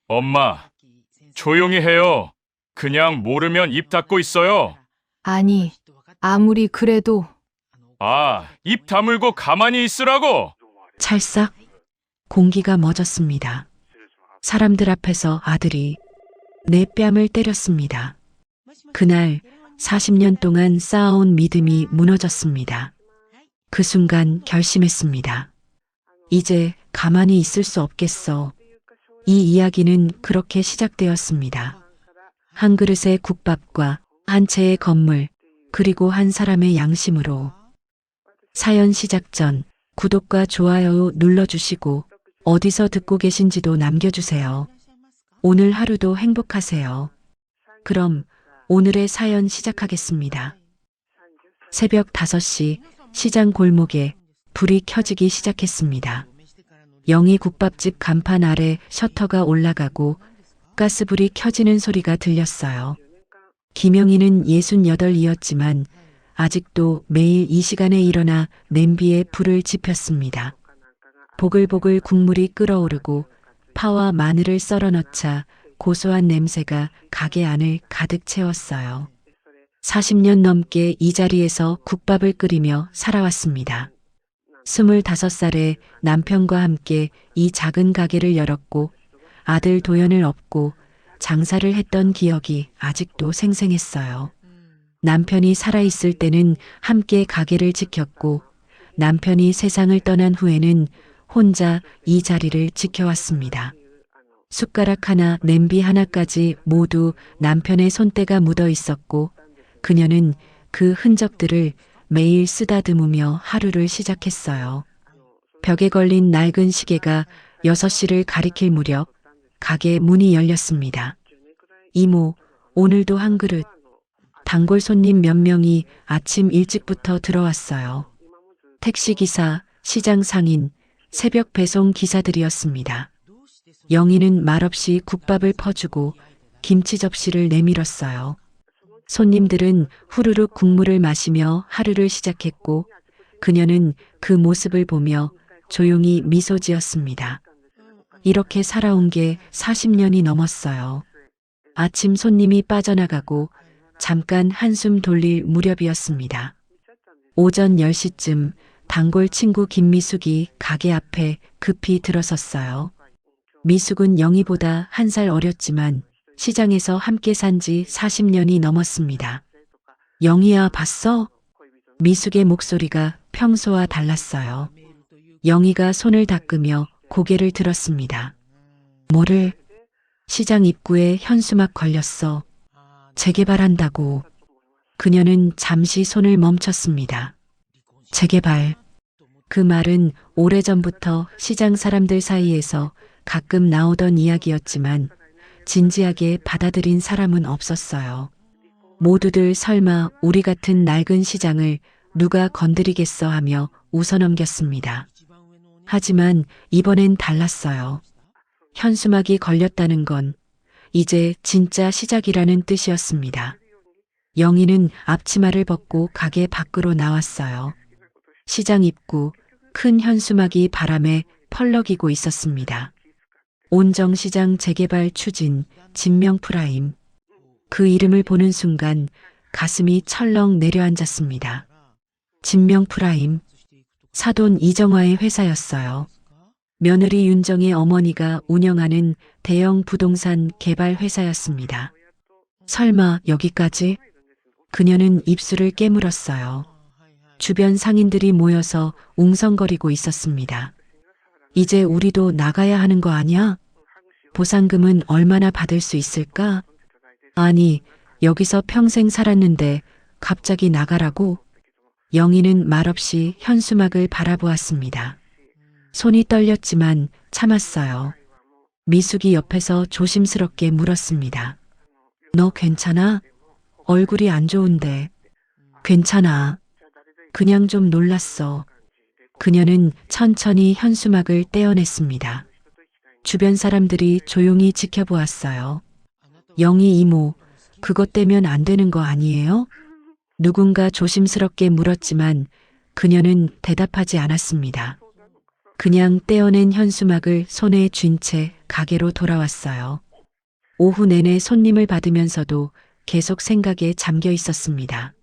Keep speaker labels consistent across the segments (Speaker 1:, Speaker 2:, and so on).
Speaker 1: 엄마, 조용히 해요. 그냥 모르면 입 닫고 있어요.
Speaker 2: 아니, 아무리 그래도
Speaker 1: 아, 입 다물고 가만히 있으라고!
Speaker 3: 찰싹 공기가 멎었습니다. 사람들 앞에서 아들이 내 뺨을 때렸습니다. 그날 40년 동안 쌓아온 믿음이 무너졌습니다. 그 순간 결심했습니다. 이제 가만히 있을 수 없겠어. 이 이야기는 그렇게 시작되었습니다. 한 그릇의 국밥과 한 채의 건물, 그리고 한 사람의 양심으로. 사연 시작 전 구독과 좋아요 눌러주시고 어디서 듣고 계신지도 남겨주세요. 오늘 하루도 행복하세요. 그럼 오늘의 사연 시작하겠습니다. 새벽 5시 시장 골목에 불이 켜지기 시작했습니다. 영희 국밥집 간판 아래 셔터가 올라가고 가스불이 켜지는 소리가 들렸어요. 김영희는 68이었지만 아직도 매일 이 시간에 일어나 냄비에 불을 지폈습니다. 보글보글 국물이 끓어오르고 파와 마늘을 썰어 넣자 고소한 냄새가 가게 안을 가득 채웠어요. 40년 넘게 이 자리에서 국밥을 끓이며 살아왔습니다. 25살에 남편과 함께 이 작은 가게를 열었고 아들 도연을 업고 장사를 했던 기억이 아직도 생생했어요. 남편이 살아있을 때는 함께 가게를 지켰고 남편이 세상을 떠난 후에는 혼자 이 자리를 지켜왔습니다. 숟가락 하나, 냄비 하나까지 모두 남편의 손때가 묻어 있었고 그녀는 그 흔적들을 매일 쓰다듬으며 하루를 시작했어요. 벽에 걸린 낡은 시계가 6시를 가리킬 무렵 가게 문이 열렸습니다. 이모, 오늘도 한 그릇. 단골 손님 몇 명이 아침 일찍부터 들어왔어요. 택시기사, 시장 상인, 새벽 배송 기사들이었습니다. 영희는 말없이 국밥을 퍼주고 김치 접시를 내밀었어요. 손님들은 후루룩 국물을 마시며 하루를 시작했고 그녀는 그 모습을 보며 조용히 미소 지었습니다. 이렇게 살아온 게 40년이 넘었어요. 아침 손님이 빠져나가고 잠깐 한숨 돌릴 무렵이었습니다. 오전 10시쯤 단골 친구 김미숙이 가게 앞에 급히 들어섰어요. 미숙은 영희보다 1살 어렸지만 시장에서 함께 산 지 40년이 넘었습니다. 영희야, 봤어? 미숙의 목소리가 평소와 달랐어요. 영희가 손을 닦으며 고개를 들었습니다. 뭐를? 시장 입구에 현수막 걸렸어. 재개발한다고. 그녀는 잠시 손을 멈췄습니다. 재개발. 그 말은 오래전부터 시장 사람들 사이에서 가끔 나오던 이야기였지만 진지하게 받아들인 사람은 없었어요. 모두들 설마 우리 같은 낡은 시장을 누가 건드리겠어 하며 웃어넘겼습니다. 하지만 이번엔 달랐어요. 현수막이 걸렸다는 건 이제 진짜 시작이라는 뜻이었습니다. 영희는 앞치마를 벗고 가게 밖으로 나왔어요. 시장 입구 큰 현수막이 바람에 펄럭이고 있었습니다. 온정시장 재개발 추진 진명 프라임. 그 이름을 보는 순간 가슴이 철렁 내려앉았습니다. 진명 프라임. 사돈 이정화의 회사였어요. 며느리 윤정의 어머니가 운영하는 대형 부동산 개발 회사였습니다. 설마 여기까지? 그녀는 입술을 깨물었어요. 주변 상인들이 모여서 웅성거리고 있었습니다. 이제 우리도 나가야 하는 거 아니야? 보상금은 얼마나 받을 수 있을까? 아니, 여기서 평생 살았는데 갑자기 나가라고? 영희는 말없이 현수막을 바라보았습니다. 손이 떨렸지만 참았어요. 미숙이 옆에서 조심스럽게 물었습니다. 너 괜찮아? 얼굴이 안 좋은데. 괜찮아. 그냥 좀 놀랐어. 그녀는 천천히 현수막을 떼어냈습니다. 주변 사람들이 조용히 지켜보았어요. 영희 이모, 그것 떼면 안 되는 거 아니에요? 누군가 조심스럽게 물었지만 그녀는 대답하지 않았습니다. 그냥 떼어낸 현수막을 손에 쥔 채 가게로 돌아왔어요. 오후 내내 손님을 받으면서도 계속 생각에 잠겨 있었습니다.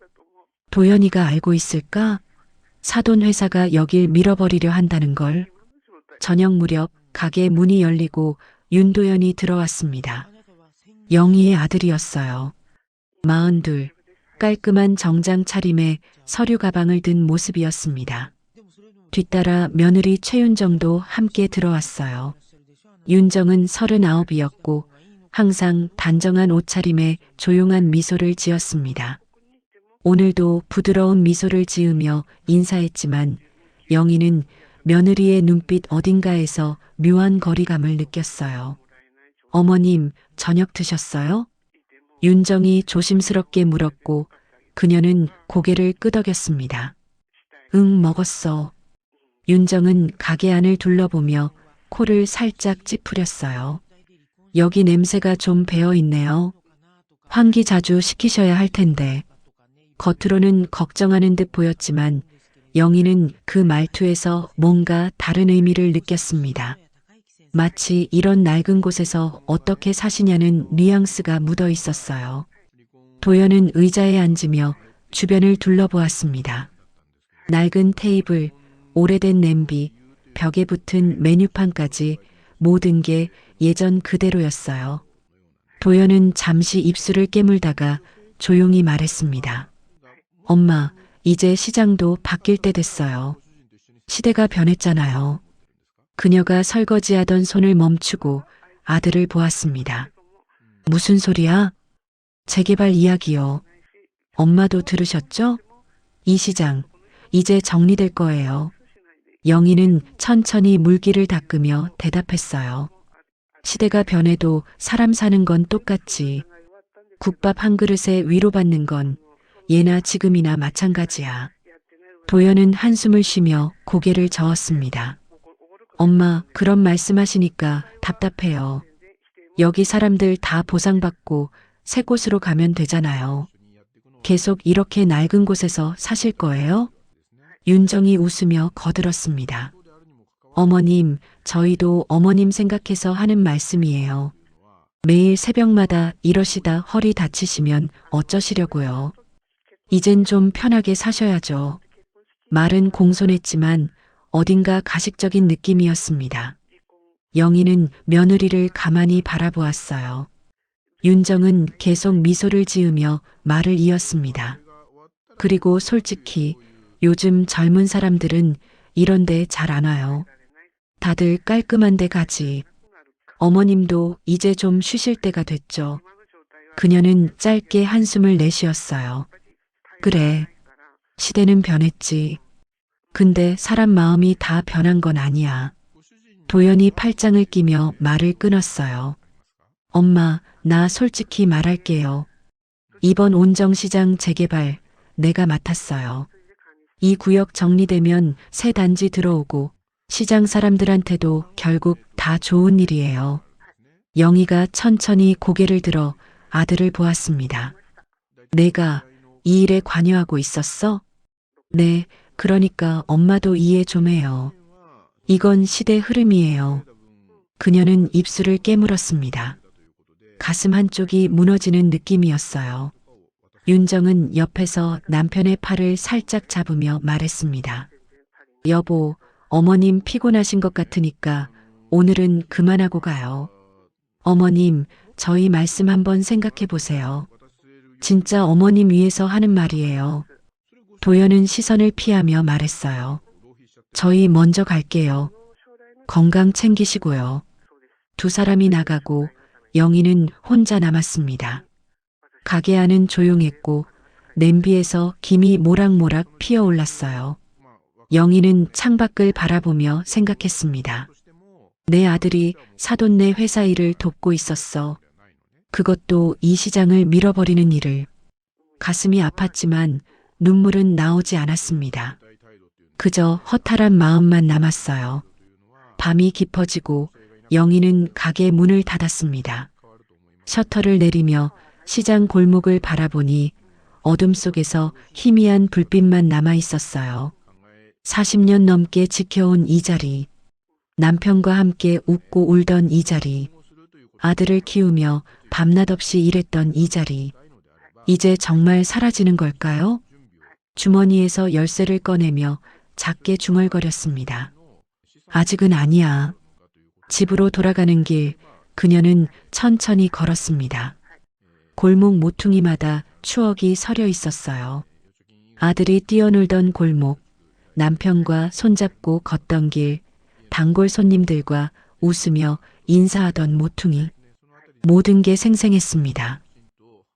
Speaker 3: 도연이가 알고 있을까? 사돈 회사가 여길 밀어버리려 한다는 걸. 저녁 무렵 가게 문이 열리고 윤도연이 들어왔습니다. 영희의 아들이었어요. 42, 깔끔한 정장 차림에 서류 가방을 든 모습이었습니다. 뒤따라 며느리 최윤정도 함께 들어왔어요. 윤정은 39이었고 항상 단정한 옷차림에 조용한 미소를 지었습니다. 오늘도 부드러운 미소를 지으며 인사했지만 영희는 며느리의 눈빛 어딘가에서 묘한 거리감을 느꼈어요. 어머님, 저녁 드셨어요? 윤정이 조심스럽게 물었고 그녀는 고개를 끄덕였습니다. 응, 먹었어. 윤정은 가게 안을 둘러보며 코를 살짝 찌푸렸어요. 여기 냄새가 좀 배어 있네요. 환기 자주 시키셔야 할 텐데. 겉으로는 걱정하는 듯 보였지만 영희는 그 말투에서 뭔가 다른 의미를 느꼈습니다. 마치 이런 낡은 곳에서 어떻게 사시냐는 뉘앙스가 묻어 있었어요. 도연은 의자에 앉으며 주변을 둘러보았습니다. 낡은 테이블, 오래된 냄비, 벽에 붙은 메뉴판까지 모든 게 예전 그대로였어요. 도연은 잠시 입술을 깨물다가 조용히 말했습니다. 엄마, 이제 시장도 바뀔 때 됐어요. 시대가 변했잖아요. 그녀가 설거지하던 손을 멈추고 아들을 보았습니다. 무슨 소리야? 재개발 이야기요. 엄마도 들으셨죠? 이 시장, 이제 정리될 거예요. 영희는 천천히 물기를 닦으며 대답했어요. 시대가 변해도 사람 사는 건 똑같지. 국밥 한 그릇에 위로받는 건 예나 지금이나 마찬가지야. 도연은 한숨을 쉬며 고개를 저었습니다. 엄마, 그런 말씀하시니까 답답해요. 여기 사람들 다 보상받고 새 곳으로 가면 되잖아요. 계속 이렇게 낡은 곳에서 사실 거예요? 윤정이 웃으며 거들었습니다. 어머님, 저희도 어머님 생각해서 하는 말씀이에요. 매일 새벽마다 이러시다 허리 다치시면 어쩌시려고요. 이젠 좀 편하게 사셔야죠. 말은 공손했지만 어딘가 가식적인 느낌이었습니다. 영희는 며느리를 가만히 바라보았어요. 윤정은 계속 미소를 지으며 말을 이었습니다. 그리고 솔직히 요즘 젊은 사람들은 이런 데 잘 안 와요. 다들 깔끔한 데 가지. 어머님도 이제 좀 쉬실 때가 됐죠. 그녀는 짧게 한숨을 내쉬었어요. 그래, 시대는 변했지. 근데 사람 마음이 다 변한 건 아니야. 도연이 팔짱을 끼며 말을 끊었어요. 엄마, 나 솔직히 말할게요. 이번 온정시장 재개발 내가 맡았어요. 이 구역 정리되면 새 단지 들어오고 시장 사람들한테도 결국 다 좋은 일이에요. 영희가 천천히 고개를 들어 아들을 보았습니다. 내가 이 일에 관여하고 있었어? 네, 그러니까 엄마도 이해 좀 해요. 이건 시대 흐름이에요. 그녀는 입술을 깨물었습니다. 가슴 한쪽이 무너지는 느낌이었어요. 윤정은 옆에서 남편의 팔을 살짝 잡으며 말했습니다. 여보, 어머님 피곤하신 것 같으니까 오늘은 그만하고 가요. 어머님, 저희 말씀 한번 생각해 보세요. 진짜 어머님 위해서 하는 말이에요. 도연은 시선을 피하며 말했어요. 저희 먼저 갈게요. 건강 챙기시고요. 두 사람이 나가고 영희는 혼자 남았습니다. 가게 안은 조용했고 냄비에서 김이 모락모락 피어올랐어요. 영희는 창밖을 바라보며 생각했습니다. 내 아들이 사돈네 회사 일을 돕고 있었어. 그것도 이 시장을 밀어버리는 일을. 가슴이 아팠지만 눈물은 나오지 않았습니다. 그저 허탈한 마음만 남았어요. 밤이 깊어지고 영희는 가게 문을 닫았습니다. 셔터를 내리며 시장 골목을 바라보니 어둠 속에서 희미한 불빛만 남아 있었어요. 40년 넘게 지켜온 이 자리. 남편과 함께 웃고 울던 이 자리. 아들을 키우며 밤낮 없이 일했던 이 자리. 이제 정말 사라지는 걸까요? 주머니에서 열쇠를 꺼내며 작게 중얼거렸습니다. 아직은 아니야. 집으로 돌아가는 길, 그녀는 천천히 걸었습니다. 골목 모퉁이마다 추억이 서려 있었어요. 아들이 뛰어놀던 골목, 남편과 손잡고 걷던 길, 단골 손님들과 웃으며 인사하던 모퉁이. 모든 게 생생했습니다.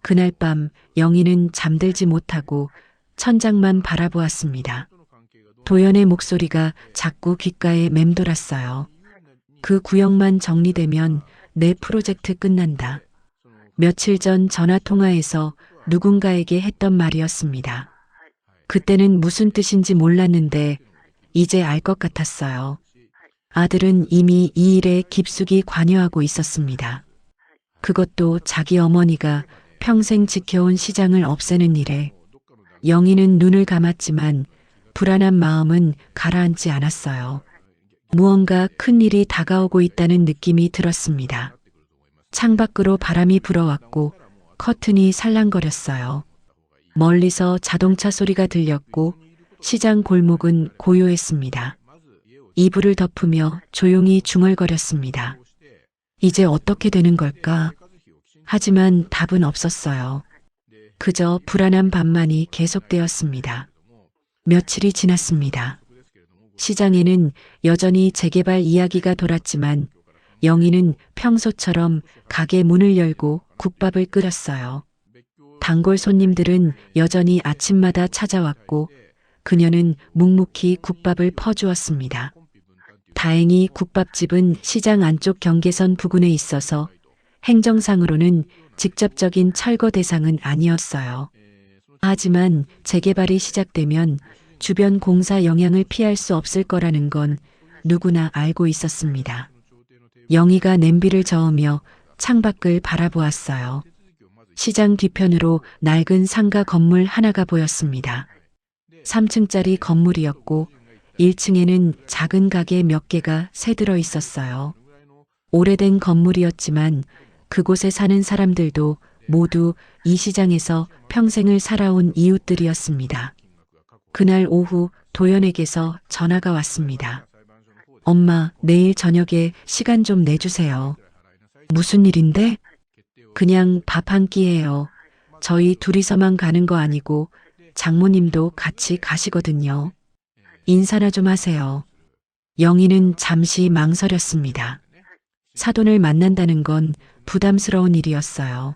Speaker 3: 그날 밤 영희는 잠들지 못하고 천장만 바라보았습니다. 도연의 목소리가 자꾸 귓가에 맴돌았어요. 그 구역만 정리되면 내 프로젝트 끝난다. 며칠 전 전화 통화에서 누군가에게 했던 말이었습니다. 그때는 무슨 뜻인지 몰랐는데 이제 알 것 같았어요. 아들은 이미 이 일에 깊숙이 관여하고 있었습니다. 그것도 자기 어머니가 평생 지켜온 시장을 없애는 일에. 영희는 눈을 감았지만 불안한 마음은 가라앉지 않았어요. 무언가 큰 일이 다가오고 있다는 느낌이 들었습니다. 창밖으로 바람이 불어왔고 커튼이 살랑거렸어요. 멀리서 자동차 소리가 들렸고 시장 골목은 고요했습니다. 이불을 덮으며 조용히 중얼거렸습니다. 이제 어떻게 되는 걸까? 하지만 답은 없었어요. 그저 불안한 밤만이 계속되었습니다. 며칠이 지났습니다. 시장에는 여전히 재개발 이야기가 돌았지만 영희는 평소처럼 가게 문을 열고 국밥을 끓였어요. 단골 손님들은 여전히 아침마다 찾아왔고 그녀는 묵묵히 국밥을 퍼주었습니다. 다행히 국밥집은 시장 안쪽 경계선 부근에 있어서 행정상으로는 직접적인 철거 대상은 아니었어요. 하지만 재개발이 시작되면 주변 공사 영향을 피할 수 없을 거라는 건 누구나 알고 있었습니다. 영희가 냄비를 저으며 창밖을 바라보았어요. 시장 뒤편으로 낡은 상가 건물 하나가 보였습니다. 3층짜리 건물이었고 1층에는 작은 가게 몇 개가 새들어 있었어요. 오래된 건물이었지만 그곳에 사는 사람들도 모두 이 시장에서 평생을 살아온 이웃들이었습니다. 그날 오후 도연에게서 전화가 왔습니다. 엄마, 내일 저녁에 시간 좀 내주세요. 무슨 일인데? 그냥 밥 한 끼예요. 저희 둘이서만 가는 거 아니고 장모님도 같이 가시거든요. 인사나 좀 하세요. 영희는 잠시 망설였습니다. 사돈을 만난다는 건 부담스러운 일이었어요.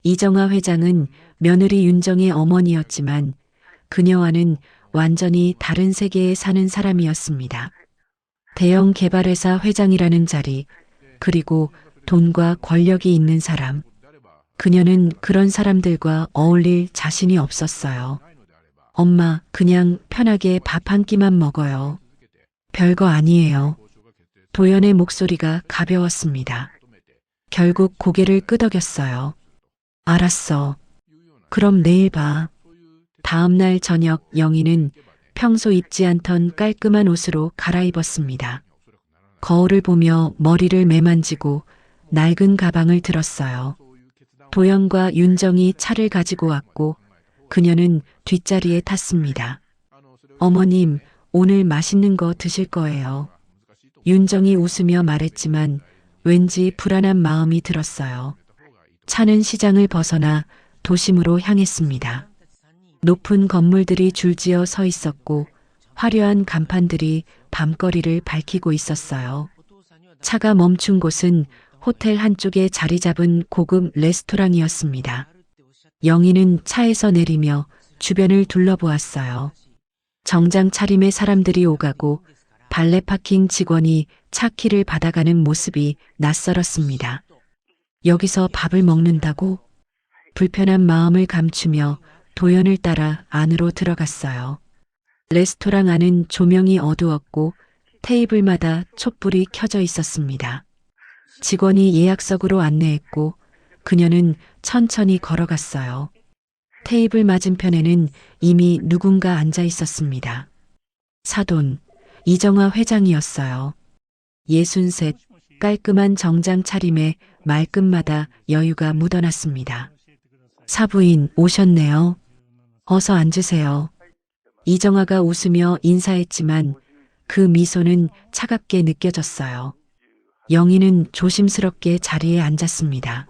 Speaker 3: 이정아 회장은 며느리 윤정의 어머니였지만 그녀와는 완전히 다른 세계에 사는 사람이었습니다. 대형 개발회사 회장이라는 자리, 그리고 돈과 권력이 있는 사람. 그녀는 그런 사람들과 어울릴 자신이 없었어요. 엄마, 그냥 편하게 밥 한 끼만 먹어요. 별거 아니에요. 도연의 목소리가 가벼웠습니다. 결국 고개를 끄덕였어요. 알았어. 그럼 내일 봐. 다음 날 저녁 영희는 평소 입지 않던 깔끔한 옷으로 갈아입었습니다. 거울을 보며 머리를 매만지고 낡은 가방을 들었어요. 도연과 윤정이 차를 가지고 왔고 그녀는 뒷자리에 탔습니다. 어머님, 오늘 맛있는 거 드실 거예요. 윤정이 웃으며 말했지만 왠지 불안한 마음이 들었어요. 차는 시장을 벗어나 도심으로 향했습니다. 높은 건물들이 줄지어 서 있었고 화려한 간판들이 밤거리를 밝히고 있었어요. 차가 멈춘 곳은 호텔 한쪽에 자리 잡은 고급 레스토랑이었습니다. 영희는 차에서 내리며 주변을 둘러보았어요. 정장 차림의 사람들이 오가고 발레 파킹 직원이 차 키를 받아가는 모습이 낯설었습니다. 여기서 밥을 먹는다고? 불편한 마음을 감추며 도연을 따라 안으로 들어갔어요. 레스토랑 안은 조명이 어두웠고 테이블마다 촛불이 켜져 있었습니다. 직원이 예약석으로 안내했고 그녀는 천천히 걸어갔어요. 테이블 맞은편에는 이미 누군가 앉아 있었습니다. 사돈, 이정아 회장이었어요. 63 깔끔한 정장 차림에 말끝마다 여유가 묻어났습니다. 사부인 오셨네요. 어서 앉으세요. 이정아가 웃으며 인사했지만 그 미소는 차갑게 느껴졌어요. 영희는 조심스럽게 자리에 앉았습니다.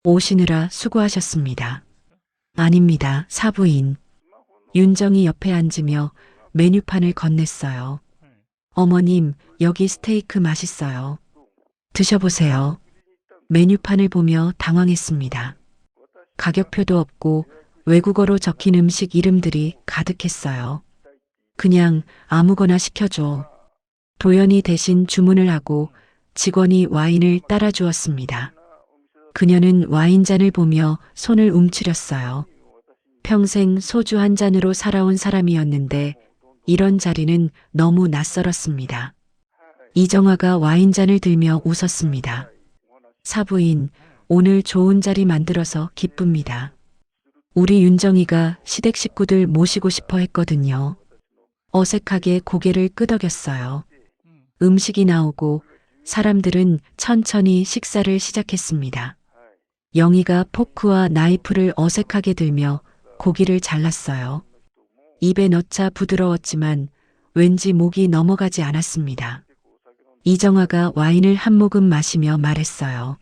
Speaker 3: 오시느라 수고하셨습니다. 아닙니다, 사부인. 윤정이 옆에 앉으며 메뉴판을 건넸어요. 어머님, 여기 스테이크 맛있어요. 드셔보세요. 메뉴판을 보며 당황했습니다. 가격표도 없고 외국어로 적힌 음식 이름들이 가득했어요. 그냥 아무거나 시켜줘. 도연이 대신 주문을 하고 직원이 와인을 따라 주었습니다. 그녀는 와인잔을 보며 손을 움츠렸어요. 평생 소주 한 잔으로 살아온 사람이었는데 이런 자리는 너무 낯설었습니다. 이정아가 와인잔을 들며 웃었습니다. 사부인, 오늘 좋은 자리 만들어서 기쁩니다. 우리 윤정이가 시댁 식구들 모시고 싶어 했거든요. 어색하게 고개를 끄덕였어요. 음식이 나오고 사람들은 천천히 식사를 시작했습니다. 영희가 포크와 나이프를 어색하게 들며 고기를 잘랐어요. 입에 넣자 부드러웠지만 왠지 목이 넘어가지 않았습니다. 이정아가 와인을 한 모금 마시며 말했어요.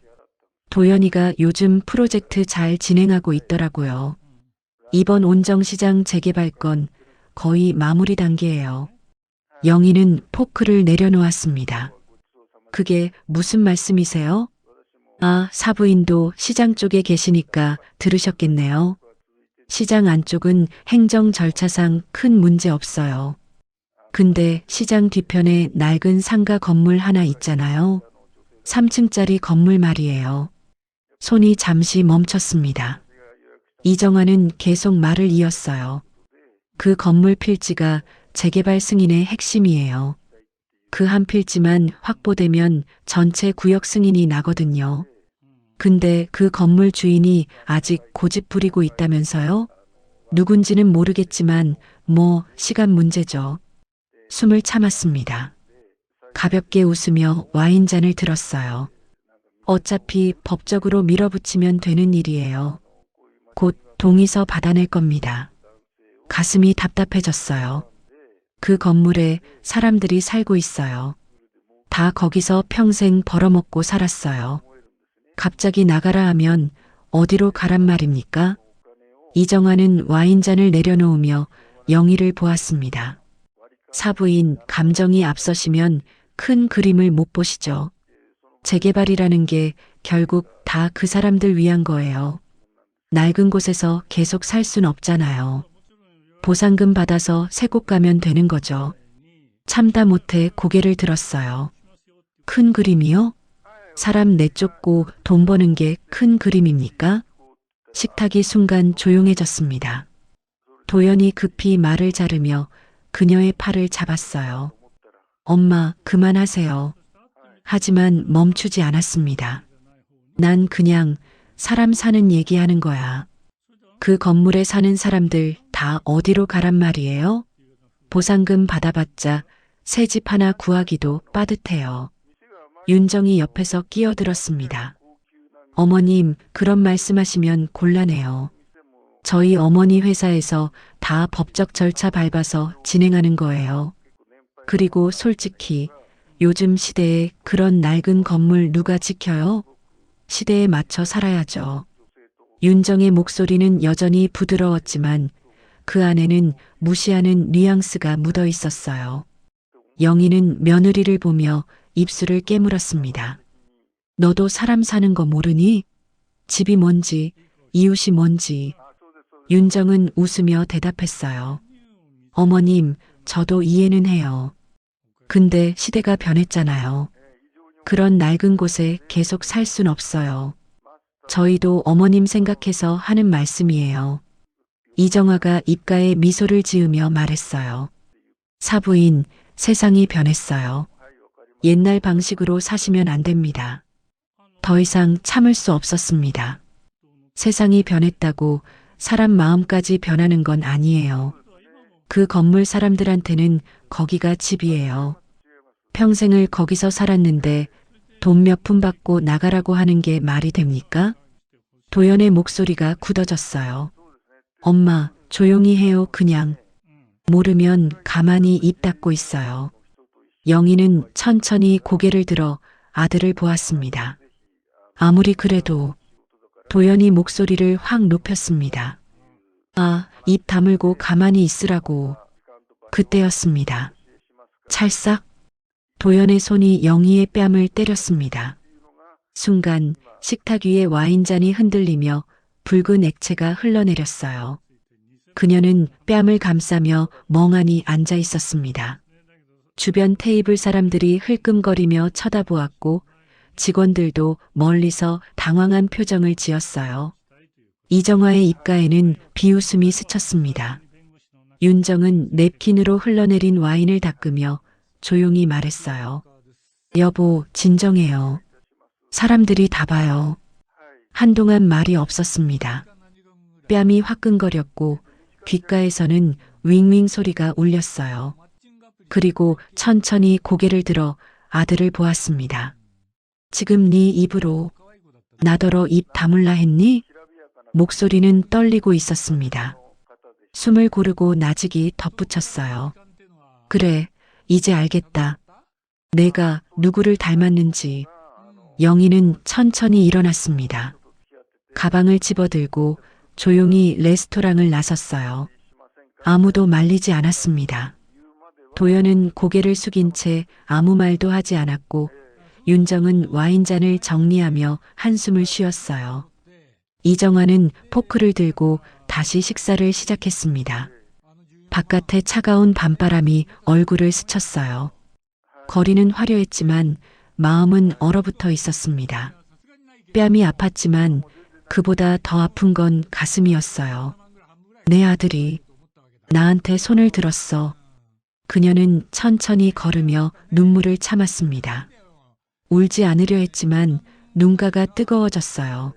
Speaker 3: 도연이가 요즘 프로젝트 잘 진행하고 있더라고요. 이번 온정시장 재개발 건 거의 마무리 단계예요. 영희는 포크를 내려놓았습니다. 그게 무슨 말씀이세요? 아, 사부인도 시장 쪽에 계시니까 들으셨겠네요. 시장 안쪽은 행정 절차상 큰 문제 없어요. 근데 시장 뒤편에 낡은 상가 건물 하나 있잖아요. 3층짜리 건물 말이에요. 손이 잠시 멈췄습니다. 이정아는 계속 말을 이었어요. 그 건물 필지가 재개발 승인의 핵심이에요. 그 한 필지만 확보되면 전체 구역 승인이 나거든요. 근데 그 건물 주인이 아직 고집 부리고 있다면서요? 누군지는 모르겠지만 시간 문제죠. 숨을 참았습니다. 가볍게 웃으며 와인잔을 들었어요. 어차피 법적으로 밀어붙이면 되는 일이에요. 곧 동의서 받아낼 겁니다. 가슴이 답답해졌어요. 그 건물에 사람들이 살고 있어요. 다 거기서 평생 벌어먹고 살았어요. 갑자기 나가라 하면 어디로 가란 말입니까? 이정아는 와인잔을 내려놓으며 영희를 보았습니다. 사부인, 감정이 앞서시면 큰 그림을 못 보시죠. 재개발이라는 게 결국 다 그 사람들 위한 거예요. 낡은 곳에서 계속 살 순 없잖아요. 보상금 받아서 새 곳 가면 되는 거죠. 참다 못해 고개를 들었어요. 큰 그림이요? 사람 내쫓고 돈 버는 게 큰 그림입니까? 식탁이 순간 조용해졌습니다. 도연이 급히 말을 자르며 그녀의 팔을 잡았어요. 엄마, 그만하세요. 하지만 멈추지 않았습니다. 난 그냥 사람 사는 얘기하는 거야. 그 건물에 사는 사람들 다 어디로 가란 말이에요? 보상금 받아봤자 새 집 하나 구하기도 빠듯해요. 윤정이 옆에서 끼어들었습니다. 어머님, 그런 말씀하시면 곤란해요. 저희 어머니 회사에서 다 법적 절차 밟아서 진행하는 거예요. 그리고 솔직히 요즘 시대에 그런 낡은 건물 누가 지켜요? 시대에 맞춰 살아야죠. 윤정의 목소리는 여전히 부드러웠지만 그 안에는 무시하는 뉘앙스가 묻어 있었어요. 영희는 며느리를 보며 입술을 깨물었습니다. 너도 사람 사는 거 모르니? 집이 뭔지, 이웃이 뭔지. 윤정은 웃으며 대답했어요. 어머님, 저도 이해는 해요. 근데 시대가 변했잖아요. 그런 낡은 곳에 계속 살 순 없어요. 저희도 어머님 생각해서 하는 말씀이에요. 이정아가 입가에 미소를 지으며 말했어요. 사부인, 세상이 변했어요. 옛날 방식으로 사시면 안 됩니다. 더 이상 참을 수 없었습니다. 세상이 변했다고 사람 마음까지 변하는 건 아니에요. 그 건물 사람들한테는 거기가 집이에요. 평생을 거기서 살았는데 돈 몇 푼 받고 나가라고 하는 게 말이 됩니까? 도연의 목소리가 굳어졌어요. 엄마, 조용히 해요, 그냥. 모르면 가만히 입 닫고 있어요. 영희는 천천히 고개를 들어 아들을 보았습니다. 아무리 그래도 도연이 목소리를 확 높였습니다. 아, 입 다물고 가만히 있으라고. 그때였습니다. 찰싹 도연의 손이 영희의 뺨을 때렸습니다. 순간 식탁 위에 와인잔이 흔들리며 붉은 액체가 흘러내렸어요. 그녀는 뺨을 감싸며 멍하니 앉아 있었습니다. 주변 테이블 사람들이 흘끔거리며 쳐다보았고 직원들도 멀리서 당황한 표정을 지었어요. 이정화의 입가에는 비웃음이 스쳤습니다. 윤정은 냅킨으로 흘러내린 와인을 닦으며 조용히 말했어요. 여보, 진정해요. 사람들이 다 봐요. 한동안 말이 없었습니다. 뺨이 화끈거렸고 귓가에서는 윙윙 소리가 울렸어요. 그리고 천천히 고개를 들어 아들을 보았습니다. 지금 네 입으로 나더러 입 다물라 했니? 목소리는 떨리고 있었습니다. 숨을 고르고 나직이 덧붙였어요. 그래, 이제 알겠다. 내가 누구를 닮았는지. 영희는 천천히 일어났습니다. 가방을 집어들고 조용히 레스토랑을 나섰어요. 아무도 말리지 않았습니다. 도연은 고개를 숙인 채 아무 말도 하지 않았고 윤정은 와인잔을 정리하며 한숨을 쉬었어요. 이정화는 포크를 들고 다시 식사를 시작했습니다. 바깥의 차가운 밤바람이 얼굴을 스쳤어요. 거리는 화려했지만 마음은 얼어붙어 있었습니다. 뺨이 아팠지만 그보다 더 아픈 건 가슴이었어요. 내 아들이 나한테 손을 들었어. 그녀는 천천히 걸으며 눈물을 참았습니다. 울지 않으려 했지만 눈가가 뜨거워졌어요.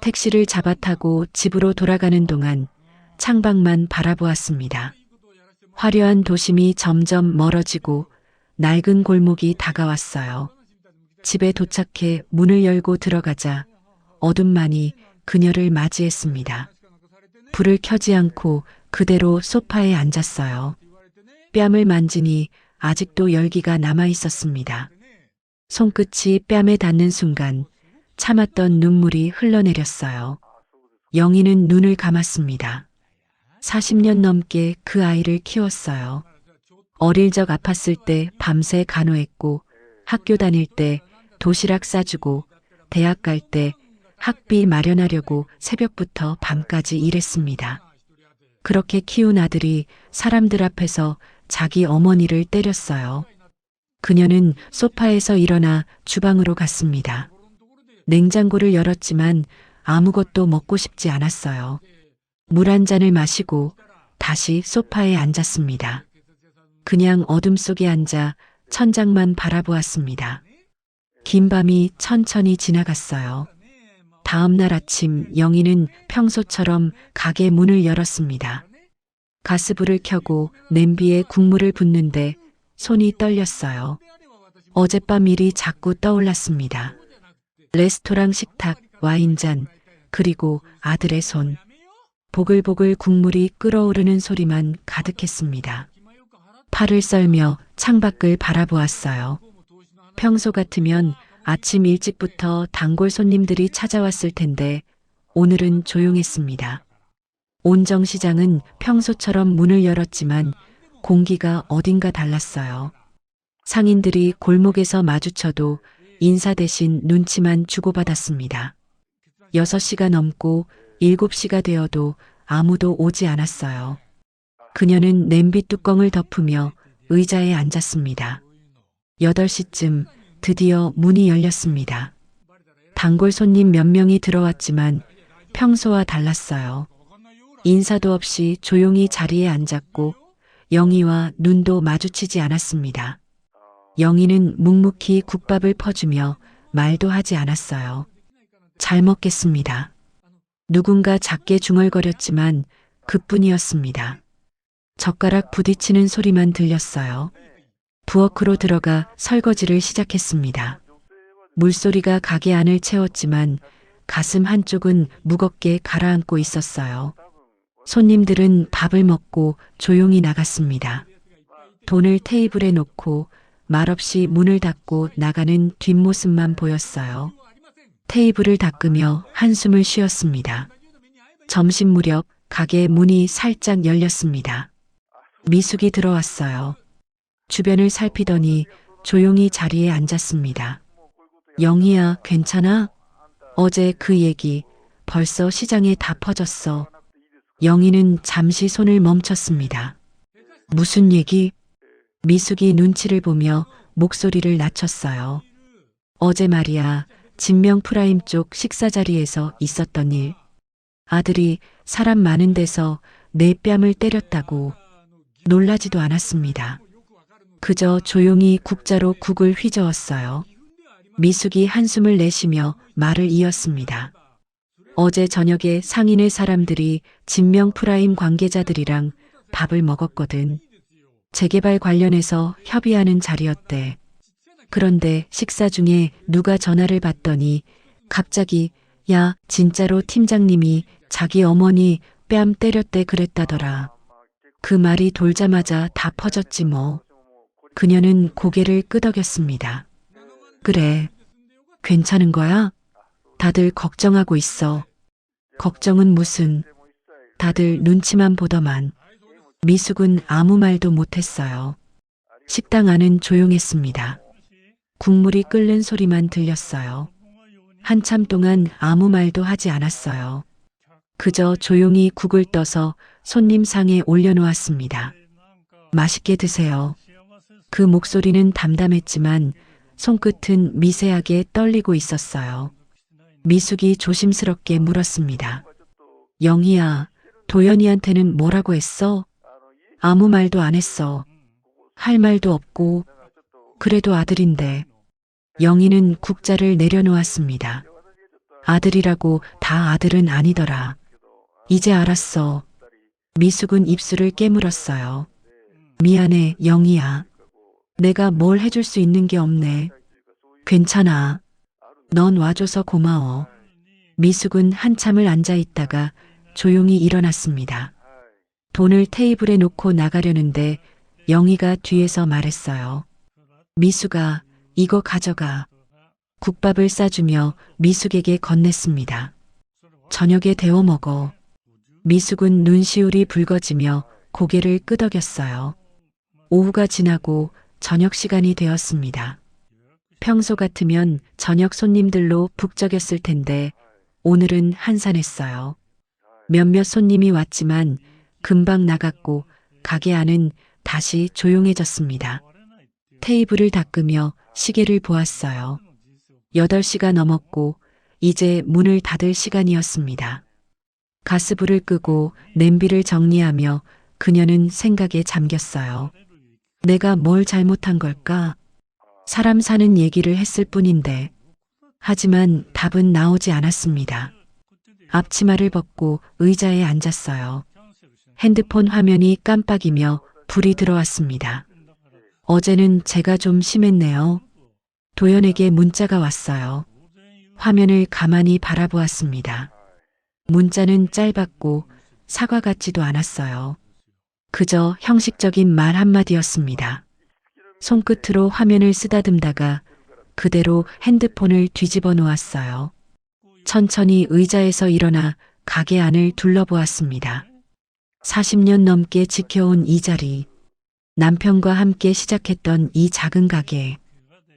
Speaker 3: 택시를 잡아 타고 집으로 돌아가는 동안 창밖만 바라보았습니다. 화려한 도심이 점점 멀어지고 낡은 골목이 다가왔어요. 집에 도착해 문을 열고 들어가자 어둠만이 그녀를 맞이했습니다. 불을 켜지 않고 그대로 소파에 앉았어요. 뺨을 만지니 아직도 열기가 남아 있었습니다. 손끝이 뺨에 닿는 순간 참았던 눈물이 흘러내렸어요. 영희는 눈을 감았습니다. 40년 넘게 그 아이를 키웠어요. 어릴 적 아팠을 때 밤새 간호했고 학교 다닐 때 도시락 싸주고 대학 갈 때 학비 마련하려고 새벽부터 밤까지 일했습니다. 그렇게 키운 아들이 사람들 앞에서 자기 어머니를 때렸어요. 그녀는 소파에서 일어나 주방으로 갔습니다. 냉장고를 열었지만 아무것도 먹고 싶지 않았어요. 물 한 잔을 마시고 다시 소파에 앉았습니다. 그냥 어둠 속에 앉아 천장만 바라보았습니다. 긴 밤이 천천히 지나갔어요. 다음 날 아침 영희는 평소처럼 가게 문을 열었습니다. 가스불을 켜고 냄비에 국물을 붓는데 손이 떨렸어요. 어젯밤 일이 자꾸 떠올랐습니다. 레스토랑 식탁, 와인잔, 그리고 아들의 손. 보글보글 국물이 끓어오르는 소리만 가득했습니다. 팔을 썰며 창밖을 바라보았어요. 평소 같으면 아침 일찍부터 단골 손님들이 찾아왔을 텐데 오늘은 조용했습니다. 온정시장은 평소처럼 문을 열었지만 공기가 어딘가 달랐어요. 상인들이 골목에서 마주쳐도 인사 대신 눈치만 주고받았습니다. 6시가 넘고 7시가 되어도 아무도 오지 않았어요. 그녀는 냄비 뚜껑을 덮으며 의자에 앉았습니다. 8시쯤 드디어 문이 열렸습니다. 단골 손님 몇 명이 들어왔지만 평소와 달랐어요. 인사도 없이 조용히 자리에 앉았고 영희와 눈도 마주치지 않았습니다. 영희는 묵묵히 국밥을 퍼주며 말도 하지 않았어요. 잘 먹겠습니다. 누군가 작게 중얼거렸지만 그뿐이었습니다. 젓가락 부딪히는 소리만 들렸어요. 부엌으로 들어가 설거지를 시작했습니다. 물소리가 가게 안을 채웠지만 가슴 한쪽은 무겁게 가라앉고 있었어요. 손님들은 밥을 먹고 조용히 나갔습니다. 돈을 테이블에 놓고 말없이 문을 닫고 나가는 뒷모습만 보였어요. 테이블을 닦으며 한숨을 쉬었습니다. 점심 무렵 가게 문이 살짝 열렸습니다. 미숙이 들어왔어요. 주변을 살피더니 조용히 자리에 앉았습니다. 영희야, 괜찮아? 어제 그 얘기 벌써 시장에 다 퍼졌어. 영희는 잠시 손을 멈췄습니다. 무슨 얘기? 미숙이 눈치를 보며 목소리를 낮췄어요. 어제 말이야, 진명 프라임 쪽 식사 자리에서 있었던 일. 아들이 사람 많은 데서 내 뺨을 때렸다고. 놀라지도 않았습니다. 그저 조용히 국자로 국을 휘저었어요. 미숙이 한숨을 내쉬며 말을 이었습니다. 어제 저녁에 상인의 사람들이 진명 프라임 관계자들이랑 밥을 먹었거든. 재개발 관련해서 협의하는 자리였대. 그런데 식사 중에 누가 전화를 받더니 갑자기 야, 진짜로 팀장님이 자기 어머니 뺨 때렸대 그랬다더라. 그 말이 돌자마자 다 퍼졌지 뭐. 그녀는 고개를 끄덕였습니다. 그래, 괜찮은 거야? 다들 걱정하고 있어. 걱정은 무슨. 다들 눈치만 보더만. 미숙은 아무 말도 못했어요. 식당 안은 조용했습니다. 국물이 끓는 소리만 들렸어요. 한참 동안 아무 말도 하지 않았어요. 그저 조용히 국을 떠서 손님 상에 올려놓았습니다. 맛있게 드세요. 그 목소리는 담담했지만 손끝은 미세하게 떨리고 있었어요. 미숙이 조심스럽게 물었습니다. 영희야, 도연이한테는 뭐라고 했어? 아무 말도 안 했어. 할 말도 없고, 그래도 아들인데. 영희는 국자를 내려놓았습니다. 아들이라고 다 아들은 아니더라. 이제 알았어. 미숙은 입술을 깨물었어요. 미안해, 영희야. 내가 뭘 해줄 수 있는 게 없네. 괜찮아. 넌 와줘서 고마워. 미숙은 한참을 앉아 있다가 조용히 일어났습니다. 돈을 테이블에 놓고 나가려는데 영희가 뒤에서 말했어요. 미숙아, 이거 가져가. 국밥을 싸주며 미숙에게 건넸습니다. 저녁에 데워 먹어. 미숙은 눈시울이 붉어지며 고개를 끄덕였어요. 오후가 지나고 저녁 시간이 되었습니다. 평소 같으면 저녁 손님들로 북적였을 텐데 오늘은 한산했어요. 몇몇 손님이 왔지만 금방 나갔고 가게 안은 다시 조용해졌습니다. 테이블을 닦으며 시계를 보았어요. 8시가 넘었고 이제 문을 닫을 시간이었습니다. 가스불을 끄고 냄비를 정리하며 그녀는 생각에 잠겼어요. 내가 뭘 잘못한 걸까? 사람 사는 얘기를 했을 뿐인데. 하지만 답은 나오지 않았습니다. 앞치마를 벗고 의자에 앉았어요. 핸드폰 화면이 깜빡이며 불이 들어왔습니다. 어제는 제가 좀 심했네요. 도연에게 문자가 왔어요. 화면을 가만히 바라보았습니다. 문자는 짧았고 사과 같지도 않았어요. 그저 형식적인 말 한마디였습니다. 손끝으로 화면을 쓰다듬다가 그대로 핸드폰을 뒤집어 놓았어요. 천천히 의자에서 일어나 가게 안을 둘러보았습니다. 40년 넘게 지켜온 이 자리, 남편과 함께 시작했던 이 작은 가게,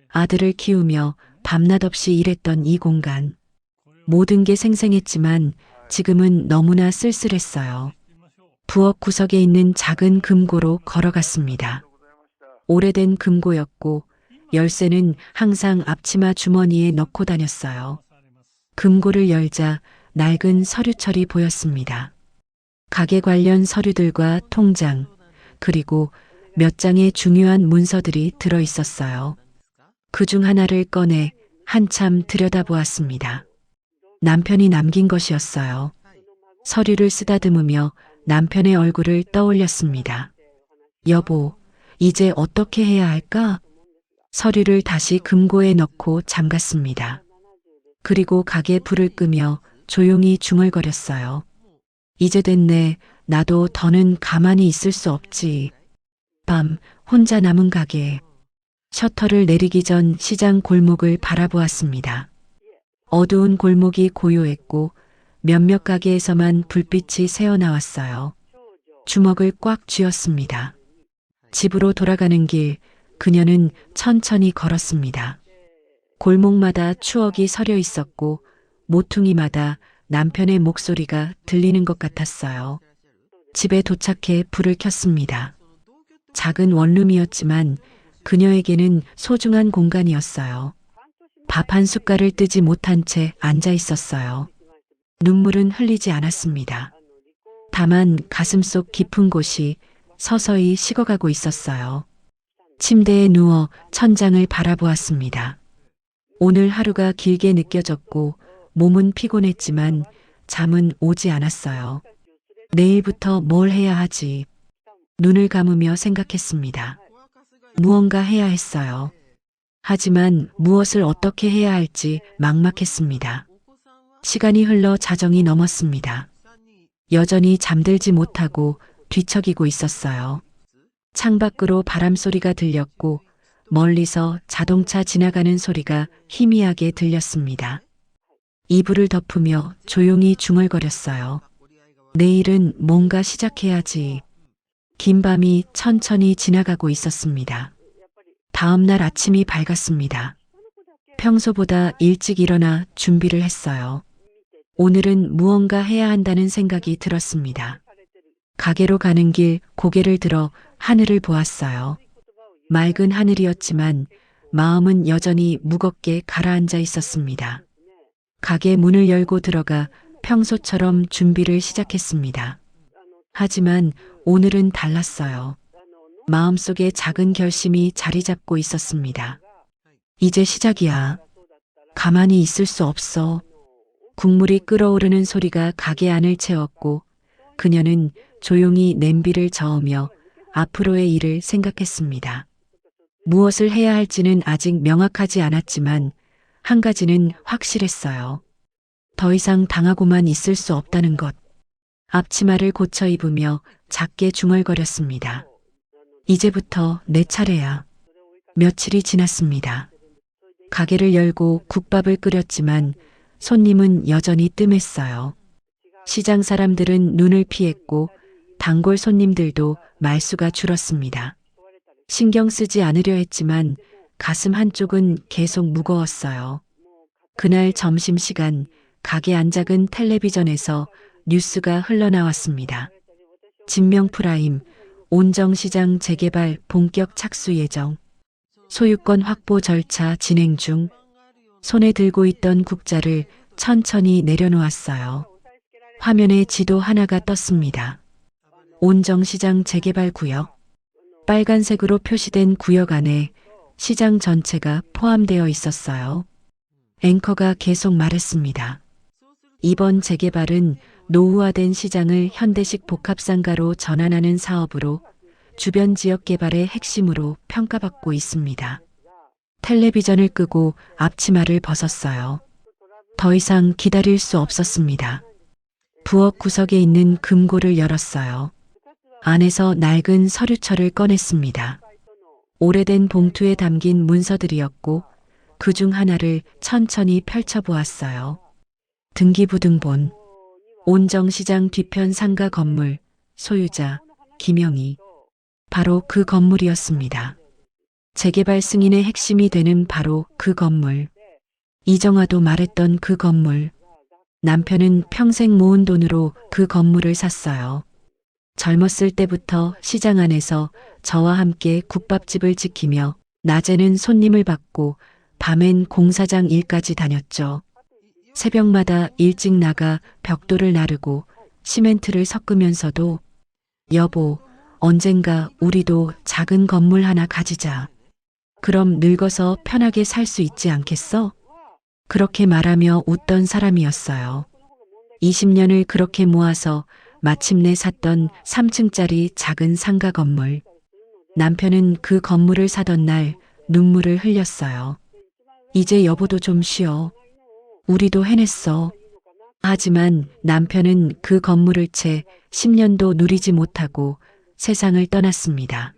Speaker 3: 아들을 키우며 밤낮 없이 일했던 이 공간. 모든 게 생생했지만 지금은 너무나 쓸쓸했어요. 부엌 구석에 있는 작은 금고로 걸어갔습니다. 오래된 금고였고 열쇠는 항상 앞치마 주머니에 넣고 다녔어요. 금고를 열자 낡은 서류철이 보였습니다. 가게 관련 서류들과 통장, 그리고 몇 장의 중요한 문서들이 들어 있었어요. 그중 하나를 꺼내 한참 들여다보았습니다. 남편이 남긴 것이었어요. 서류를 쓰다듬으며 남편의 얼굴을 떠올렸습니다. 여보, 이제 어떻게 해야 할까? 서류를 다시 금고에 넣고 잠갔습니다. 그리고 가게 불을 끄며 조용히 중얼거렸어요. 이제 됐네. 나도 더는 가만히 있을 수 없지. 밤 혼자 남은 가게. 셔터를 내리기 전 시장 골목을 바라보았습니다. 어두운 골목이 고요했고 몇몇 가게에서만 불빛이 새어나왔어요. 주먹을 꽉 쥐었습니다. 집으로 돌아가는 길, 그녀는 천천히 걸었습니다. 골목마다 추억이 서려 있었고 모퉁이마다 남편의 목소리가 들리는 것 같았어요. 집에 도착해 불을 켰습니다. 작은 원룸이었지만 그녀에게는 소중한 공간이었어요. 밥 한 숟갈을 뜨지 못한 채 앉아 있었어요. 눈물은 흘리지 않았습니다. 다만 가슴속 깊은 곳이 서서히 식어가고 있었어요. 침대에 누워 천장을 바라보았습니다. 오늘 하루가 길게 느껴졌고 몸은 피곤했지만 잠은 오지 않았어요. 내일부터 뭘 해야 하지? 눈을 감으며 생각했습니다. 무언가 해야 했어요. 하지만 무엇을 어떻게 해야 할지 막막했습니다. 시간이 흘러 자정이 넘었습니다. 여전히 잠들지 못하고 뒤척이고 있었어요. 창밖으로 바람소리가 들렸고 멀리서 자동차 지나가는 소리가 희미하게 들렸습니다. 이불을 덮으며 조용히 중얼거렸어요. 내일은 뭔가 시작해야지. 긴 밤이 천천히 지나가고 있었습니다. 다음 날 아침이 밝았습니다. 평소보다 일찍 일어나 준비를 했어요. 오늘은 무언가 해야 한다는 생각이 들었습니다. 가게로 가는 길 고개를 들어 하늘을 보았어요. 맑은 하늘이었지만 마음은 여전히 무겁게 가라앉아 있었습니다. 가게 문을 열고 들어가 평소처럼 준비를 시작했습니다. 하지만 오늘은 달랐어요. 마음속에 작은 결심이 자리 잡고 있었습니다. 이제 시작이야. 가만히 있을 수 없어. 국물이 끓어오르는 소리가 가게 안을 채웠고 그녀는 조용히 냄비를 저으며 앞으로의 일을 생각했습니다. 무엇을 해야 할지는 아직 명확하지 않았지만 한 가지는 확실했어요. 더 이상 당하고만 있을 수 없다는 것. 앞치마를 고쳐 입으며 작게 중얼거렸습니다. 이제부터 내 차례야. 며칠이 지났습니다. 가게를 열고 국밥을 끓였지만 손님은 여전히 뜸했어요. 시장 사람들은 눈을 피했고 단골 손님들도 말수가 줄었습니다. 신경 쓰지 않으려 했지만 가슴 한쪽은 계속 무거웠어요. 그날 점심시간 가게 안작은 텔레비전에서 뉴스가 흘러나왔습니다. 진명 프라임, 온정시장 재개발 본격 착수 예정. 소유권 확보 절차 진행 중. 손에 들고 있던 국자를 천천히 내려놓았어요. 화면에 지도 하나가 떴습니다. 온정시장 재개발 구역. 빨간색으로 표시된 구역 안에 시장 전체가 포함되어 있었어요. 앵커가 계속 말했습니다. 이번 재개발은 노후화된 시장을 현대식 복합상가로 전환하는 사업으로 주변 지역 개발의 핵심으로 평가받고 있습니다. 텔레비전을 끄고 앞치마를 벗었어요. 더 이상 기다릴 수 없었습니다. 부엌 구석에 있는 금고를 열었어요. 안에서 낡은 서류철을 꺼냈습니다. 오래된 봉투에 담긴 문서들이었고 그중 하나를 천천히 펼쳐보았어요. 등기부등본, 온정시장 뒤편 상가 건물, 소유자, 김영희. 바로 그 건물이었습니다. 재개발 승인의 핵심이 되는 바로 그 건물. 이정화도 말했던 그 건물. 남편은 평생 모은 돈으로 그 건물을 샀어요. 젊었을 때부터 시장 안에서 저와 함께 국밥집을 지키며 낮에는 손님을 받고 밤엔 공사장 일까지 다녔죠. 새벽마다 일찍 나가 벽돌을 나르고 시멘트를 섞으면서도 여보, 언젠가 우리도 작은 건물 하나 가지자. 그럼 늙어서 편하게 살 수 있지 않겠어? 그렇게 말하며 웃던 사람이었어요. 20년을 그렇게 모아서 마침내 샀던 3층짜리 작은 상가 건물. 남편은 그 건물을 사던 날 눈물을 흘렸어요. 이제 여보도 좀 쉬어. 우리도 해냈어. 하지만 남편은 그 건물을 채 10년도 누리지 못하고 세상을 떠났습니다.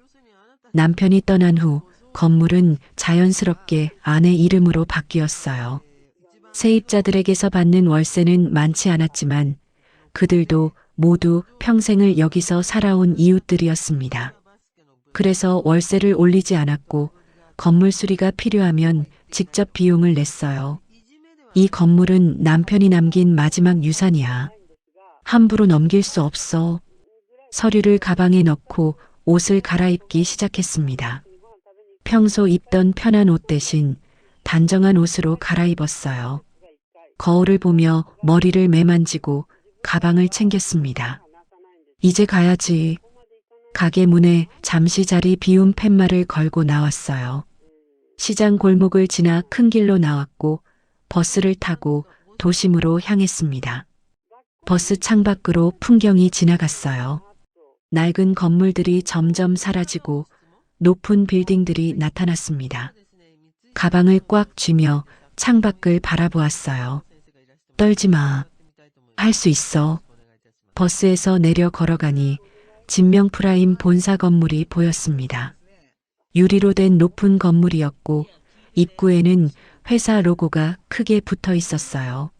Speaker 3: 남편이 떠난 후 건물은 자연스럽게 아내 이름으로 바뀌었어요. 세입자들에게서 받는 월세는 많지 않았지만 그들도 모두 평생을 여기서 살아온 이웃들이었습니다. 그래서 월세를 올리지 않았고 건물 수리가 필요하면 직접 비용을 냈어요. 이 건물은 남편이 남긴 마지막 유산이야. 함부로 넘길 수 없어. 서류를 가방에 넣고 옷을 갈아입기 시작했습니다. 평소 입던 편한 옷 대신 단정한 옷으로 갈아입었어요. 거울을 보며 머리를 매만지고 가방을 챙겼습니다. 이제 가야지. 가게 문에 잠시 자리 비운 팻말을 걸고 나왔어요. 시장 골목을 지나 큰 길로 나왔고 버스를 타고 도심으로 향했습니다. 버스 창밖으로 풍경이 지나갔어요. 낡은 건물들이 점점 사라지고 높은 빌딩들이 나타났습니다. 가방을 꽉 쥐며 창밖을 바라보았어요. 떨지 마. 할 수 있어. 버스에서 내려 걸어가니 진명 프라임 본사 건물이 보였습니다. 유리로 된 높은 건물이었고 입구에는 회사 로고가 크게 붙어 있었어요.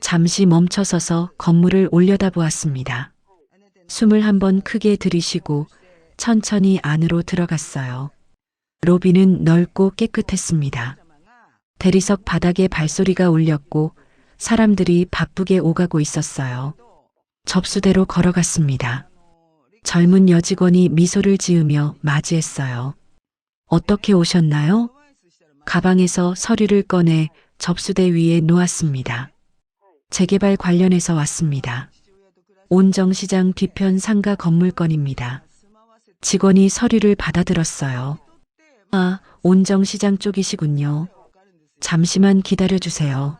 Speaker 3: 잠시 멈춰서서 건물을 올려다보았습니다. 숨을 한번 크게 들이쉬고 천천히 안으로 들어갔어요. 로비는 넓고 깨끗했습니다. 대리석 바닥에 발소리가 울렸고 사람들이 바쁘게 오가고 있었어요. 접수대로 걸어갔습니다. 젊은 여직원이 미소를 지으며 맞이했어요. 어떻게 오셨나요? 가방에서 서류를 꺼내 접수대 위에 놓았습니다. 재개발 관련해서 왔습니다. 온정시장 뒤편 상가 건물건입니다. 직원이 서류를 받아들었어요. 아, 온정시장 쪽이시군요. 잠시만 기다려주세요.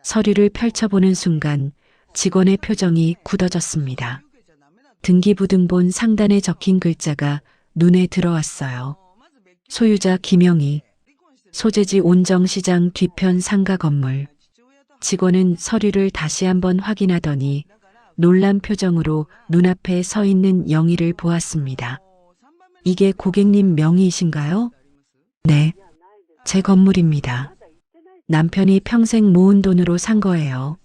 Speaker 3: 서류를 펼쳐보는 순간 직원의 표정이 굳어졌습니다. 등기부등본 상단에 적힌 글자가 눈에 들어왔어요. 소유자 김영희, 소재지 온정시장 뒤편 상가 건물. 직원은 서류를 다시 한번 확인하더니 놀란 표정으로 눈앞에 서 있는 영희를 보았습니다. 이게 고객님 명의이신가요? 네, 제 건물입니다. 남편이 평생 모은 돈으로 산 거예요.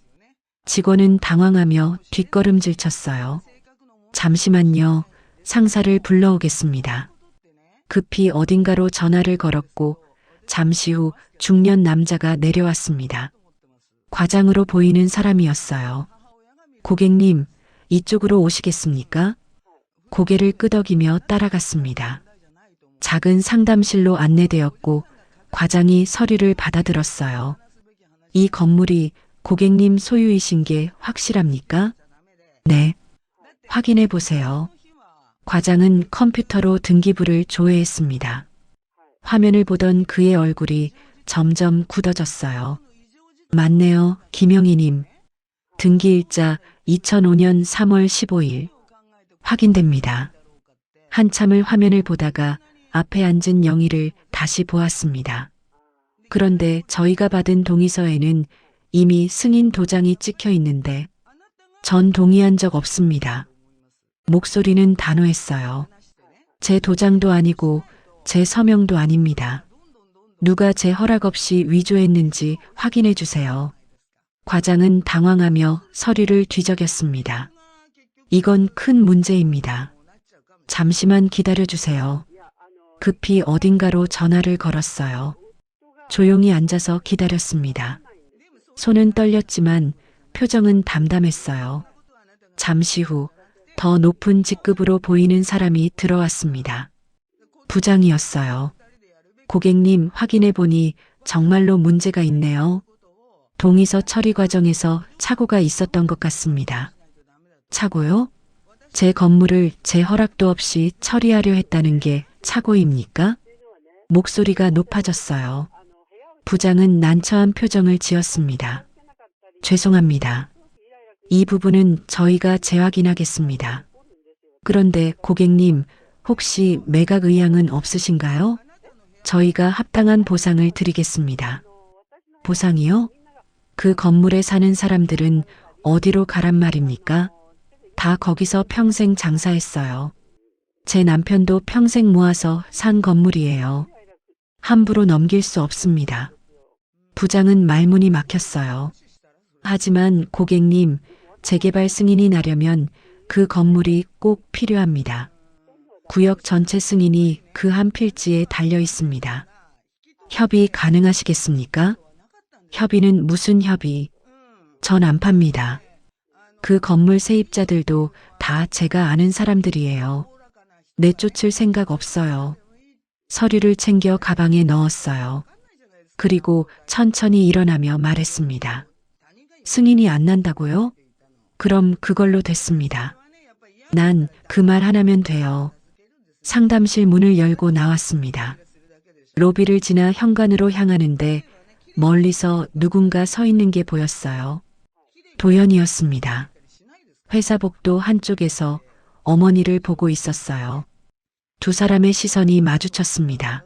Speaker 3: 직원은 당황하며 뒷걸음질 쳤어요. 잠시만요. 상사를 불러오겠습니다. 급히 어딘가로 전화를 걸었고 잠시 후 중년 남자가 내려왔습니다. 과장으로 보이는 사람이었어요. 고객님, 이쪽으로 오시겠습니까? 고개를 끄덕이며 따라갔습니다. 작은 상담실로 안내되었고 과장이 서류를 받아들었어요. 이 건물이 고객님 소유이신 게 확실합니까? 네. 확인해 보세요. 과장은 컴퓨터로 등기부를 조회했습니다. 화면을 보던 그의 얼굴이 점점 굳어졌어요. 맞네요, 김영희님. 등기일자 2005년 3월 15일. 확인됩니다. 한참을 화면을 보다가 앞에 앉은 영희를 다시 보았습니다. 그런데 저희가 받은 동의서에는 이미 승인 도장이 찍혀 있는데 전 동의한 적 없습니다. 목소리는 단호했어요. 제 도장도 아니고 제 서명도 아닙니다. 누가 제 허락 없이 위조했는지 확인해 주세요. 과장은 당황하며 서류를 뒤적였습니다. 이건 큰 문제입니다. 잠시만 기다려 주세요. 급히 어딘가로 전화를 걸었어요. 조용히 앉아서 기다렸습니다. 손은 떨렸지만 표정은 담담했어요. 잠시 후 더 높은 직급으로 보이는 사람이 들어왔습니다. 부장이었어요. 고객님, 확인해 보니 정말로 문제가 있네요. 동의서 처리 과정에서 착오가 있었던 것 같습니다. 착오요? 제 건물을 제 허락도 없이 처리하려 했다는 게 착오입니까? 목소리가 높아졌어요. 부장은 난처한 표정을 지었습니다. 죄송합니다. 이 부분은 저희가 재확인하겠습니다. 그런데 고객님, 혹시 매각 의향은 없으신가요? 저희가 합당한 보상을 드리겠습니다. 보상이요? 그 건물에 사는 사람들은 어디로 가란 말입니까? 다 거기서 평생 장사했어요. 제 남편도 평생 모아서 산 건물이에요. 함부로 넘길 수 없습니다. 부장은 말문이 막혔어요. 하지만 고객님, 재개발 승인이 나려면 그 건물이 꼭 필요합니다. 구역 전체 승인이 그 한 필지에 달려 있습니다. 협의 가능하시겠습니까? 협의는 무슨 협의? 전 안 팝니다. 그 건물 세입자들도 다 제가 아는 사람들이에요. 내쫓을 생각 없어요. 서류를 챙겨 가방에 넣었어요. 그리고 천천히 일어나며 말했습니다. 승인이 안 난다고요? 그럼 그걸로 됐습니다. 난 그 말 하나면 돼요. 상담실 문을 열고 나왔습니다. 로비를 지나 현관으로 향하는데 멀리서 누군가 서 있는 게 보였어요. 도연이었습니다. 회사 복도 한쪽에서 어머니를 보고 있었어요. 두 사람의 시선이 마주쳤습니다.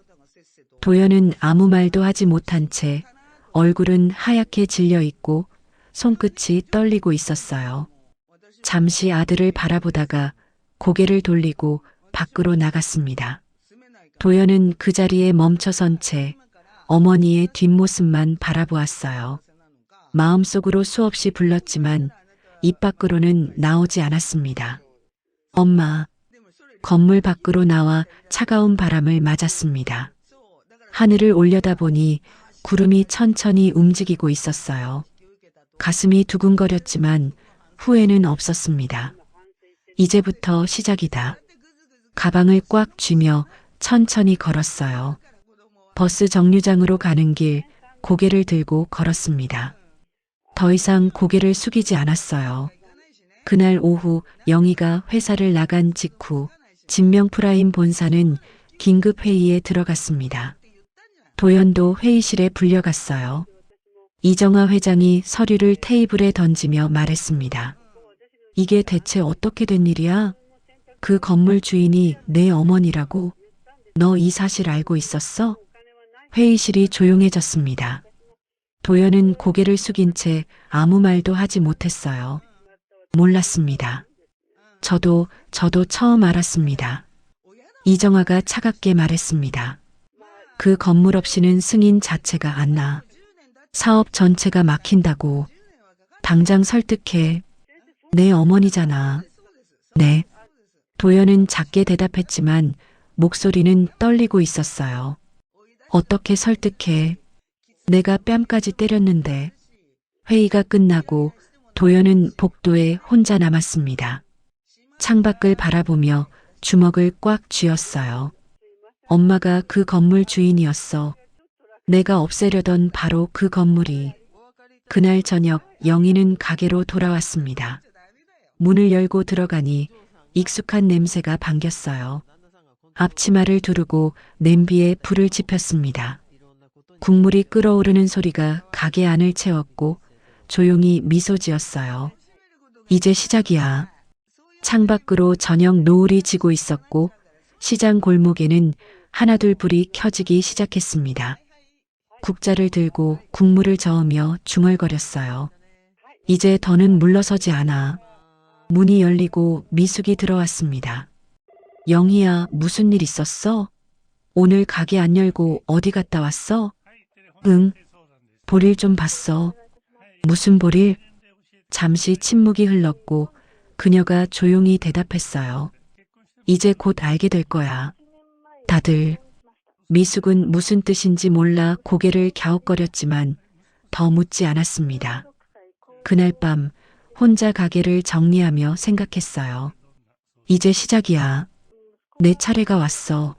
Speaker 3: 도연은 아무 말도 하지 못한 채 얼굴은 하얗게 질려 있고 손끝이 떨리고 있었어요. 잠시 아들을 바라보다가 고개를 돌리고 밖으로 나갔습니다. 도연은 그 자리에 멈춰선 채 어머니의 뒷모습만 바라보았어요. 마음속으로 수없이 불렀지만 입 밖으로는 나오지 않았습니다. 엄마. 건물 밖으로 나와 차가운 바람을 맞았습니다. 하늘을 올려다보니 구름이 천천히 움직이고 있었어요. 가슴이 두근거렸지만 후회는 없었습니다. 이제부터 시작이다. 가방을 꽉 쥐며 천천히 걸었어요. 버스 정류장으로 가는 길 고개를 들고 걸었습니다. 더 이상 고개를 숙이지 않았어요. 그날 오후 영희가 회사를 나간 직후 진명 프라임 본사는 긴급 회의에 들어갔습니다. 도연도 회의실에 불려갔어요. 이정아 회장이 서류를 테이블에 던지며 말했습니다. 이게 대체 어떻게 된 일이야? 그 건물 주인이 내 어머니라고? 너 이 사실 알고 있었어? 회의실이 조용해졌습니다. 도연은 고개를 숙인 채 아무 말도 하지 못했어요. 몰랐습니다. 저도 처음 알았습니다. 이정아가 차갑게 말했습니다. 그 건물 없이는 승인 자체가 안 나. 사업 전체가 막힌다고. 당장 설득해. 내 어머니잖아. 네. 도연은 작게 대답했지만 목소리는 떨리고 있었어요. 어떻게 설득해. 내가 뺨까지 때렸는데. 회의가 끝나고 도연은 복도에 혼자 남았습니다. 창밖을 바라보며 주먹을 꽉 쥐었어요. 엄마가 그 건물 주인이었어. 내가 없애려던 바로 그 건물이. 그날 저녁 영희는 가게로 돌아왔습니다. 문을 열고 들어가니 익숙한 냄새가 반겼어요. 앞치마를 두르고 냄비에 불을 지폈습니다. 국물이 끓어오르는 소리가 가게 안을 채웠고 조용히 미소 지었어요. 이제 시작이야. 창밖으로 저녁 노을이 지고 있었고 시장 골목에는 하나둘 불이 켜지기 시작했습니다. 국자를 들고 국물을 저으며 중얼거렸어요. 이제 더는 물러서지 않아. 문이 열리고 미숙이 들어왔습니다. 영희야, 무슨 일 있었어? 오늘 가게 안 열고 어디 갔다 왔어? 응. 볼일 좀 봤어. 무슨 볼일? 잠시 침묵이 흘렀고 그녀가 조용히 대답했어요. 이제 곧 알게 될 거야. 다들. 미숙은 무슨 뜻인지 몰라 고개를 갸웃거렸지만 더 묻지 않았습니다. 그날 밤 혼자 가게를 정리하며 생각했어요. 이제 시작이야. 내 차례가 왔어.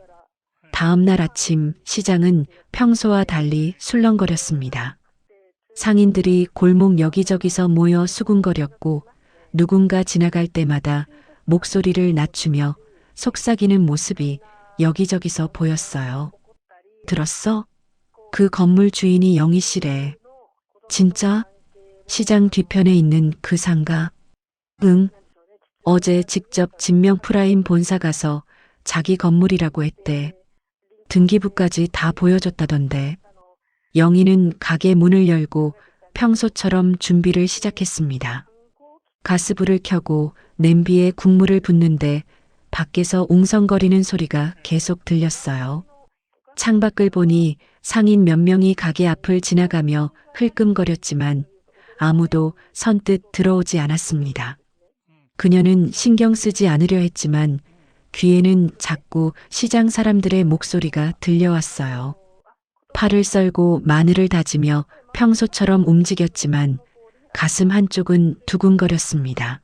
Speaker 3: 다음 날 아침 시장은 평소와 달리 술렁거렸습니다. 상인들이 골목 여기저기서 모여 수군거렸고 누군가 지나갈 때마다 목소리를 낮추며 속삭이는 모습이 여기저기서 보였어요. 들었어? 그 건물 주인이 영희 씨래. 진짜? 시장 뒤편에 있는 그 상가? 응. 어제 직접 진명 프라임 본사 가서 자기 건물이라고 했대. 등기부까지 다 보여줬다던데. 영희는 가게 문을 열고 평소처럼 준비를 시작했습니다. 가스불을 켜고 냄비에 국물을 붓는데 밖에서 웅성거리는 소리가 계속 들렸어요. 창밖을 보니 상인 몇 명이 가게 앞을 지나가며 흘끔거렸지만 아무도 선뜻 들어오지 않았습니다. 그녀는 신경 쓰지 않으려 했지만 귀에는 자꾸 시장 사람들의 목소리가 들려왔어요. 팔을 썰고 마늘을 다지며 평소처럼 움직였지만 가슴 한쪽은 두근거렸습니다.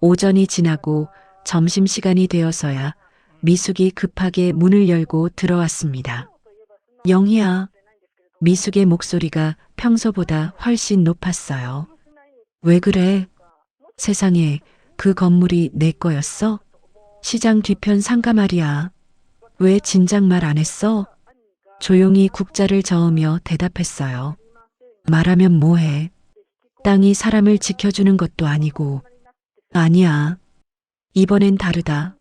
Speaker 3: 오전이 지나고 점심시간이 되어서야 미숙이 급하게 문을 열고 들어왔습니다. 영희야. 미숙의 목소리가 평소보다 훨씬 높았어요. 왜 그래? 세상에, 그 건물이 내 거였어? 시장 뒤편 상가 말이야. 왜 진작 말 안 했어? 조용히 국자를 저으며 대답했어요. 말하면 뭐해? 땅이 사람을 지켜주는 것도 아니고. 아니야. 이번엔 다르다.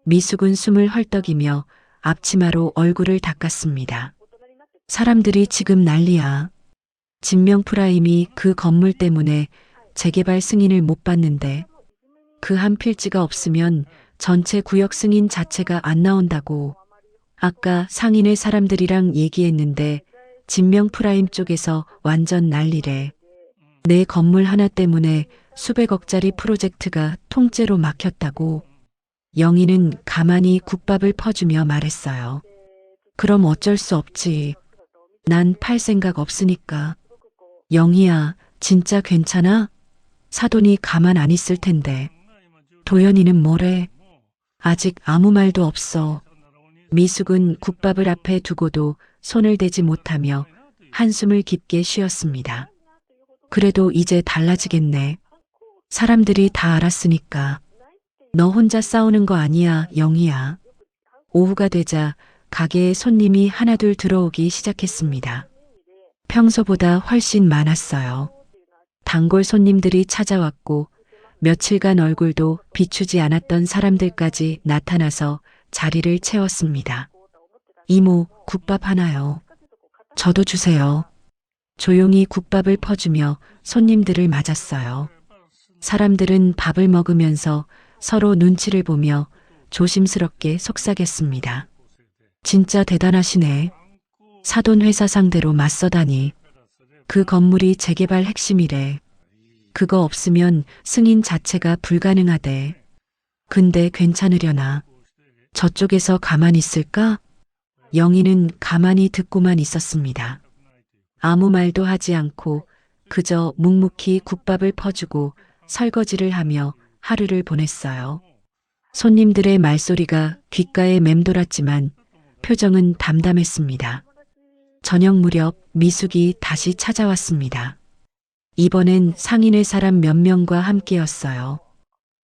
Speaker 3: 미숙은 숨을 헐떡이며 앞치마로 얼굴을 닦았습니다. 사람들이 지금 난리야. 진명 프라임이 그 건물 때문에 재개발 승인을 못 받는데 그 한 필지가 없으면 전체 구역 승인 자체가 안 나온다고. 아까 상인회 사람들이랑 얘기했는데 진명 프라임 쪽에서 완전 난리래. 내 건물 하나 때문에 수백억짜리 프로젝트가 통째로 막혔다고. 영희는 가만히 국밥을 퍼주며 말했어요. 그럼 어쩔 수 없지. 난 팔 생각 없으니까. 영희야, 진짜 괜찮아? 사돈이 가만 안 있을 텐데. 도연이는 뭐래? 아직 아무 말도 없어. 미숙은 국밥을 앞에 두고도 손을 대지 못하며 한숨을 깊게 쉬었습니다. 그래도 이제 달라지겠네. 사람들이 다 알았으니까. 너 혼자 싸우는 거 아니야, 영희야. 오후가 되자 가게에 손님이 하나둘 들어오기 시작했습니다. 평소보다 훨씬 많았어요. 단골 손님들이 찾아왔고 며칠간 얼굴도 비추지 않았던 사람들까지 나타나서 자리를 채웠습니다. 이모, 국밥 하나요. 저도 주세요. 조용히 국밥을 퍼주며 손님들을 맞았어요. 사람들은 밥을 먹으면서 서로 눈치를 보며 조심스럽게 속삭였습니다. 진짜 대단하시네. 사돈 회사 상대로 맞서다니. 그 건물이 재개발 핵심이래. 그거 없으면 승인 자체가 불가능하대. 근데 괜찮으려나? 저쪽에서 가만히 있을까? 영희는 가만히 듣고만 있었습니다. 아무 말도 하지 않고 그저 묵묵히 국밥을 퍼주고 설거지를 하며 하루를 보냈어요. 손님들의 말소리가 귓가에 맴돌았지만 표정은 담담했습니다. 저녁 무렵 미숙이 다시 찾아왔습니다. 이번엔 상인회 사람 몇 명과 함께였어요.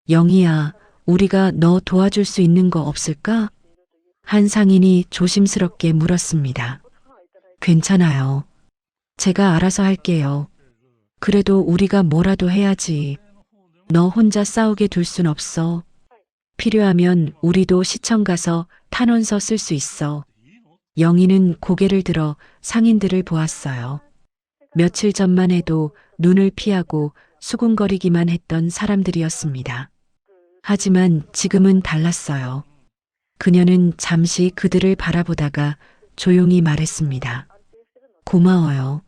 Speaker 3: 영희야, 우리가 너 도와줄 수 있는 거 없을까? 한 상인이 조심스럽게 물었습니다. 괜찮아요. 제가 알아서 할게요. 그래도 우리가 뭐라도 해야지. 너 혼자 싸우게 둘 순 없어. 필요하면 우리도 시청 가서 탄원서 쓸 수 있어. 영희는 고개를 들어 상인들을 보았어요. 며칠 전만 해도 눈을 피하고 수군거리기만 했던 사람들이었습니다. 하지만 지금은 달랐어요. 그녀는 잠시 그들을 바라보다가 조용히 말했습니다. 고마워요.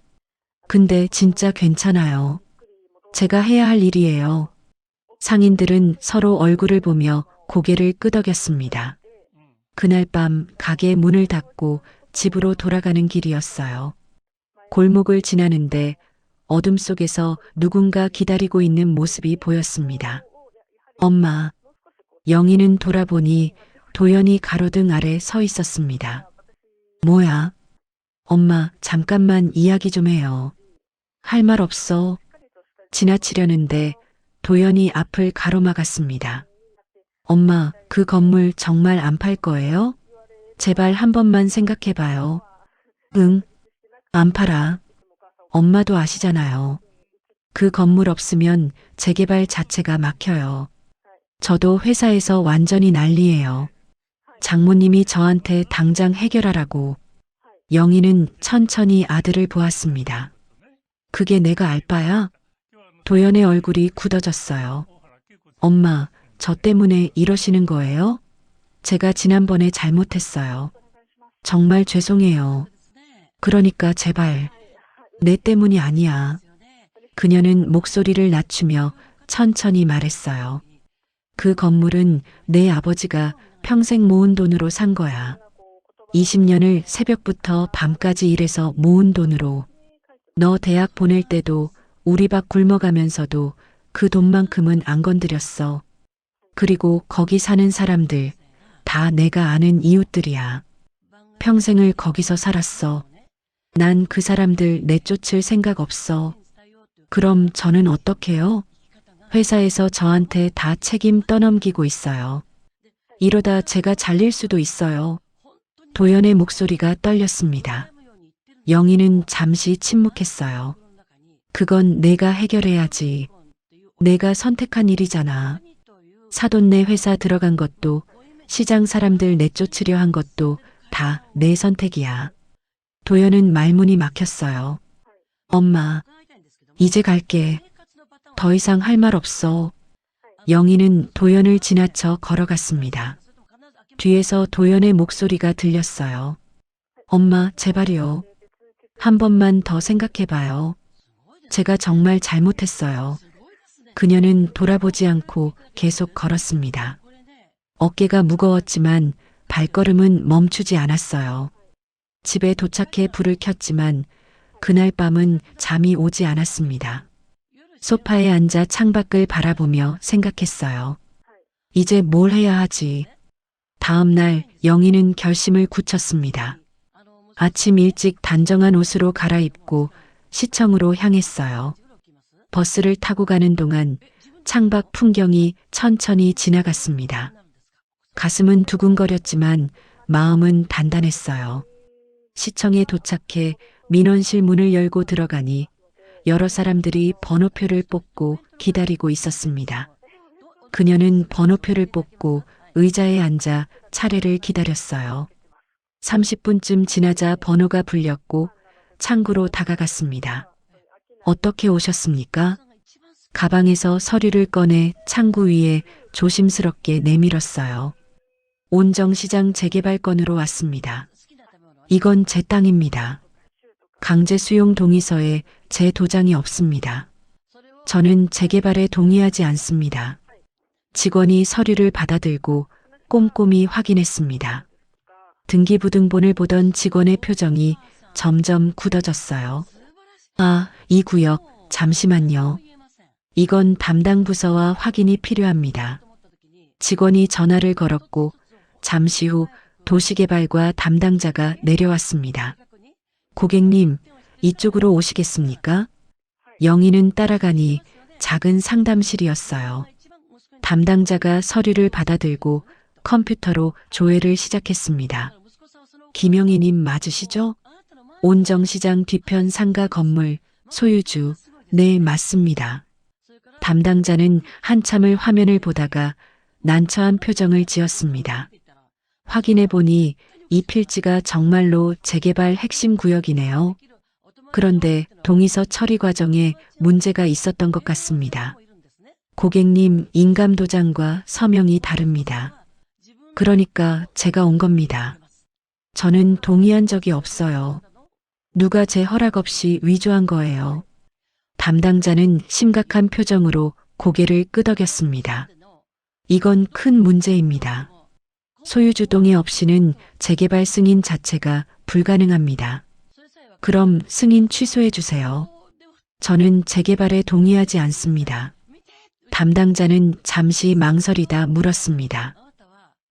Speaker 3: 근데 진짜 괜찮아요. 제가 해야 할 일이에요. 상인들은 서로 얼굴을 보며 고개를 끄덕였습니다. 그날 밤 가게 문을 닫고 집으로 돌아가는 길이었어요. 골목을 지나는데 어둠 속에서 누군가 기다리고 있는 모습이 보였습니다. 엄마. 영희는 돌아보니 도연이 가로등 아래 서 있었습니다. 뭐야? 엄마, 잠깐만 이야기 좀 해요. 할 말 없어. 지나치려는데 도연이 앞을 가로막았습니다. 엄마, 그 건물 정말 안 팔 거예요? 제발 한 번만 생각해봐요. 응, 안 팔아. 엄마도 아시잖아요. 그 건물 없으면 재개발 자체가 막혀요. 저도 회사에서 완전히 난리예요. 장모님이 저한테 당장 해결하라고. 영희는 천천히 아들을 보았습니다. 그게 내가 알 바야? 도연의 얼굴이 굳어졌어요. 엄마, 저 때문에 이러시는 거예요? 제가 지난번에 잘못했어요. 정말 죄송해요. 그러니까 제발, 내 때문이 아니야. 그녀는 목소리를 낮추며 천천히 말했어요. 그 건물은 내 아버지가 평생 모은 돈으로 산 거야. 20년을 새벽부터 밤까지 일해서 모은 돈으로. 너 대학 보낼 때도 우리 밥 굶어가면서도 그 돈만큼은 안 건드렸어. 그리고 거기 사는 사람들 다 내가 아는 이웃들이야. 평생을 거기서 살았어. 난 그 사람들 내쫓을 생각 없어. 그럼 저는 어떡해요? 회사에서 저한테 다 책임 떠넘기고 있어요. 이러다 제가 잘릴 수도 있어요. 도연의 목소리가 떨렸습니다. 영희는 잠시 침묵했어요. 그건 내가 해결해야지. 내가 선택한 일이잖아. 사돈네 회사 들어간 것도 시장 사람들 내쫓으려 한 것도 다 내 선택이야. 도연은 말문이 막혔어요. 엄마, 이제 갈게. 더 이상 할 말 없어. 영희는 도연을 지나쳐 걸어갔습니다. 뒤에서 도연의 목소리가 들렸어요. 엄마, 제발요. 한 번만 더 생각해봐요. 제가 정말 잘못했어요. 그녀는 돌아보지 않고 계속 걸었습니다. 어깨가 무거웠지만 발걸음은 멈추지 않았어요. 집에 도착해 불을 켰지만 그날 밤은 잠이 오지 않았습니다. 소파에 앉아 창밖을 바라보며 생각했어요. 이제 뭘 해야 하지? 다음 날 영희는 결심을 굳혔습니다. 아침 일찍 단정한 옷으로 갈아입고 시청으로 향했어요. 버스를 타고 가는 동안 창밖 풍경이 천천히 지나갔습니다. 가슴은 두근거렸지만 마음은 단단했어요. 시청에 도착해 민원실 문을 열고 들어가니 여러 사람들이 번호표를 뽑고 기다리고 있었습니다. 그녀는 번호표를 뽑고 의자에 앉아 차례를 기다렸어요. 30분쯤 지나자 번호가 불렸고 창구로 다가갔습니다. 어떻게 오셨습니까? 가방에서 서류를 꺼내 창구 위에 조심스럽게 내밀었어요. 온정시장 재개발 건으로 왔습니다. 이건 제 땅입니다. 강제 수용 동의서에 제 도장이 없습니다. 저는 재개발에 동의하지 않습니다. 직원이 서류를 받아들고 꼼꼼히 확인했습니다. 등기부등본을 보던 직원의 표정이 점점 굳어졌어요. 아, 이 구역, 잠시만요. 이건 담당 부서와 확인이 필요합니다. 직원이 전화를 걸었고 잠시 후 도시개발과 담당자가 내려왔습니다. 고객님, 이쪽으로 오시겠습니까? 영희는 따라가니 작은 상담실이었어요. 담당자가 서류를 받아들고 컴퓨터로 조회를 시작했습니다. 김영희님 맞으시죠? 온정시장 뒤편 상가 건물 소유주, 네, 맞습니다. 담당자는 한참을 화면을 보다가 난처한 표정을 지었습니다. 확인해 보니 이 필지가 정말로 재개발 핵심 구역이네요. 그런데 동의서 처리 과정에 문제가 있었던 것 같습니다. 고객님, 인감도장과 서명이 다릅니다. 그러니까 제가 온 겁니다. 저는 동의한 적이 없어요. 누가 제 허락 없이 위조한 거예요. 담당자는 심각한 표정으로 고개를 끄덕였습니다. 이건 큰 문제입니다. 소유주 동의 없이는 재개발 승인 자체가 불가능합니다. 그럼 승인 취소해 주세요. 저는 재개발에 동의하지 않습니다. 담당자는 잠시 망설이다 물었습니다.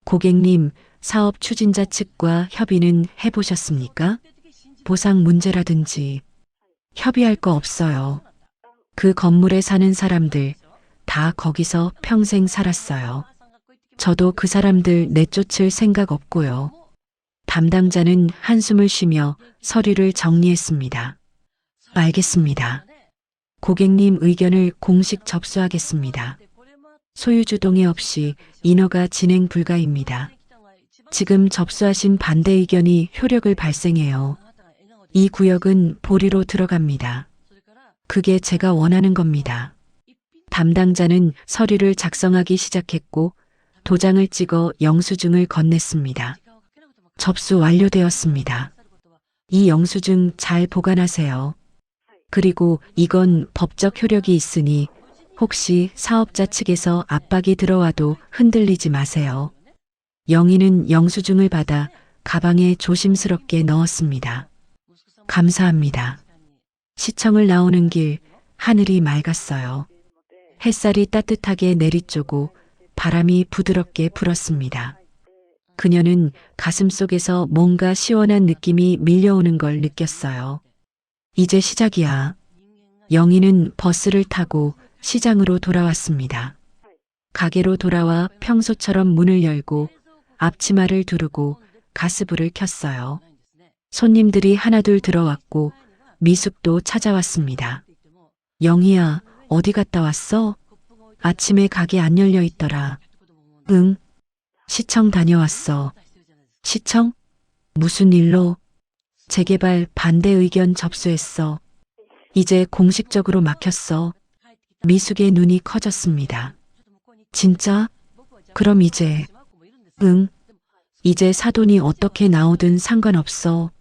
Speaker 3: 고객님, 사업 추진자 측과 협의는 해보셨습니까? 보상 문제라든지. 협의할 거 없어요. 그 건물에 사는 사람들 다 거기서 평생 살았어요. 저도 그 사람들 내쫓을 생각 없고요. 담당자는 한숨을 쉬며 서류를 정리했습니다. 알겠습니다. 고객님 의견을 공식 접수하겠습니다. 소유주 동의 없이 인허가 진행 불가입니다. 지금 접수하신 반대 의견이 효력을 발생해요. 이 구역은 보리로 들어갑니다. 그게 제가 원하는 겁니다. 담당자는 서류를 작성하기 시작했고 도장을 찍어 영수증을 건넸습니다. 접수 완료되었습니다. 이 영수증 잘 보관하세요. 그리고 이건 법적 효력이 있으니 혹시 사업자 측에서 압박이 들어와도 흔들리지 마세요. 영희는 영수증을 받아 가방에 조심스럽게 넣었습니다. 감사합니다. 시청을 나오는 길 하늘이 맑았어요. 햇살이 따뜻하게 내리쬐고 바람이 부드럽게 불었습니다. 그녀는 가슴속에서 뭔가 시원한 느낌이 밀려오는 걸 느꼈어요. 이제 시작이야. 영희는 버스를 타고 시장으로 돌아왔습니다. 가게로 돌아와 평소처럼 문을 열고 앞치마를 두르고 가스불을 켰어요. 손님들이 하나둘 들어왔고 미숙도 찾아왔습니다. 영희야, 어디 갔다 왔어? 아침에 가게 안 열려 있더라. 응. 시청 다녀왔어. 시청? 무슨 일로? 재개발 반대 의견 접수했어. 이제 공식적으로 막혔어. 미숙의 눈이 커졌습니다. 진짜? 그럼 이제. 응. 이제 사돈이 어떻게 나오든 상관없어.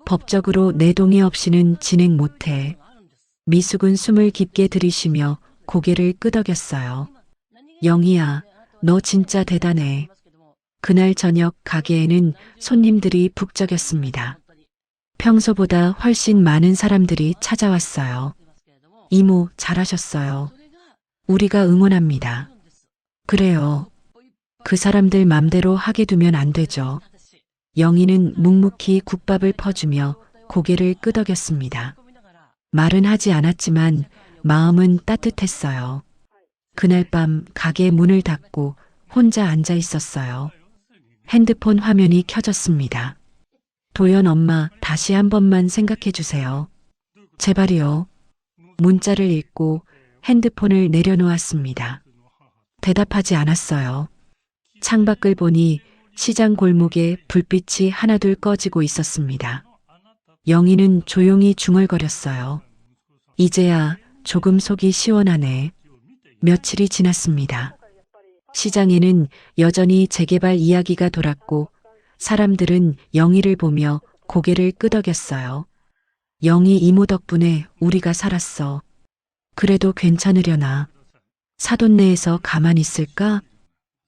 Speaker 3: 법적으로 내 동의 없이는 진행 못해. 미숙은 숨을 깊게 들이쉬며 고개를 끄덕였어요. 영희야, 너 진짜 대단해. 그날 저녁 가게에는 손님들이 북적였습니다. 평소보다 훨씬 많은 사람들이 찾아왔어요. 이모, 잘하셨어요. 우리가 응원합니다. 그래요. 그 사람들 맘대로 하게 두면 안 되죠. 영희는 묵묵히 국밥을 퍼주며 고개를 끄덕였습니다. 말은 하지 않았지만 마음은 따뜻했어요. 그날 밤 가게 문을 닫고 혼자 앉아 있었어요. 핸드폰 화면이 켜졌습니다. 도연 엄마, 다시 한 번만 생각해 주세요. 제발이요. 문자를 읽고 핸드폰을 내려놓았습니다. 대답하지 않았어요. 창밖을 보니 시장 골목에 불빛이 하나둘 꺼지고 있었습니다. 영희는 조용히 중얼거렸어요. 이제야 조금 속이 시원하네. 며칠이 지났습니다. 시장에는 여전히 재개발 이야기가 돌았고 사람들은 영희를 보며 고개를 끄덕였어요. 영희 이모 덕분에 우리가 살았어. 그래도 괜찮으려나. 사돈네에서 가만히 있을까?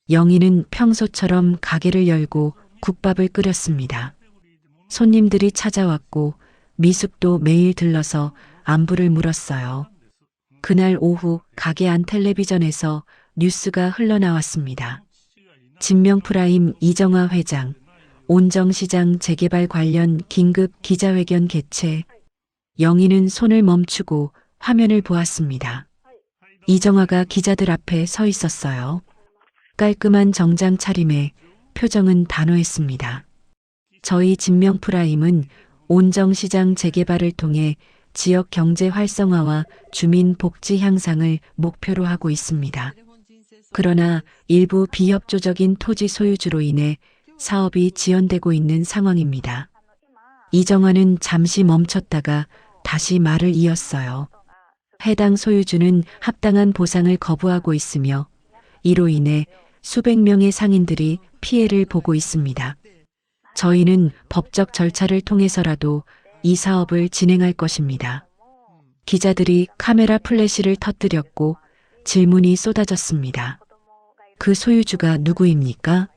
Speaker 3: 영희는 평소처럼 가게를 열고 국밥을 끓였습니다. 손님들이 찾아왔고 미숙도 매일 들러서 안부를 물었어요. 그날 오후 가게 안 텔레비전에서 뉴스가 흘러나왔습니다. 진명프라임 이정화 회장, 온정시장 재개발 관련 긴급 기자회견 개최. 영희는 손을 멈추고 화면을 보았습니다. 이정화가 기자들 앞에 서 있었어요. 깔끔한 정장 차림에 표정은 단호했습니다. 저희 진명프라임은 온정시장 재개발을 통해 지역 경제 활성화와 주민 복지 향상을 목표로 하고 있습니다. 그러나 일부 비협조적인 토지 소유주로 인해 사업이 지연되고 있는 상황입니다. 이정화는 잠시 멈췄다가 다시 말을 이었어요. 해당 소유주는 합당한 보상을 거부하고 있으며 이로 인해 수백 명의 상인들이 피해를 보고 있습니다. 저희는 법적 절차를 통해서라도 이 사업을 진행할 것입니다. 기자들이 카메라 플래시를 터뜨렸고 질문이 쏟아졌습니다. 그 소유주가 누구입니까?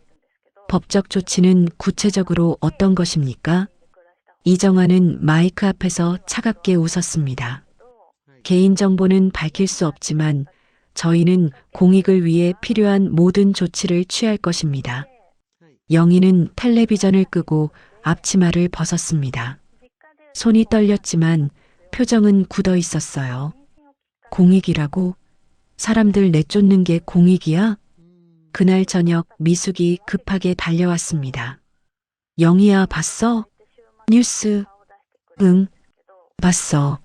Speaker 3: 법적 조치는 구체적으로 어떤 것입니까? 이정화는 마이크 앞에서 차갑게 웃었습니다. 개인정보는 밝힐 수 없지만 저희는 공익을 위해 필요한 모든 조치를 취할 것입니다. 영희는 텔레비전을 끄고 앞치마를 벗었습니다. 손이 떨렸지만 표정은 굳어 있었어요. 공익이라고? 사람들 내쫓는 게 공익이야? 그날 저녁 미숙이 급하게 달려왔습니다. 영희야, 봤어? 뉴스. 응, 봤어.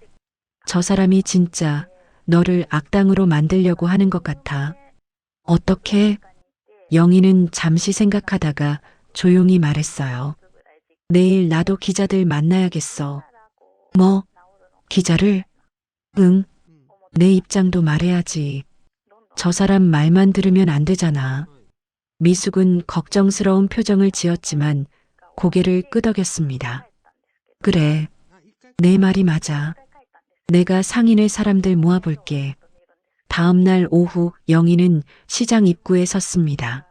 Speaker 3: 저 사람이 진짜 너를 악당으로 만들려고 하는 것 같아. 어떻게? 영희는 잠시 생각하다가 조용히 말했어요. 내일 나도 기자들 만나야겠어. 뭐? 기자를? 응. 내 입장도 말해야지. 저 사람 말만 들으면 안 되잖아. 미숙은 걱정스러운 표정을 지었지만 고개를 끄덕였습니다. 그래. 내 말이 맞아. 내가 상인의 사람들 모아볼게. 다음 날 오후 영희는 시장 입구에 섰습니다.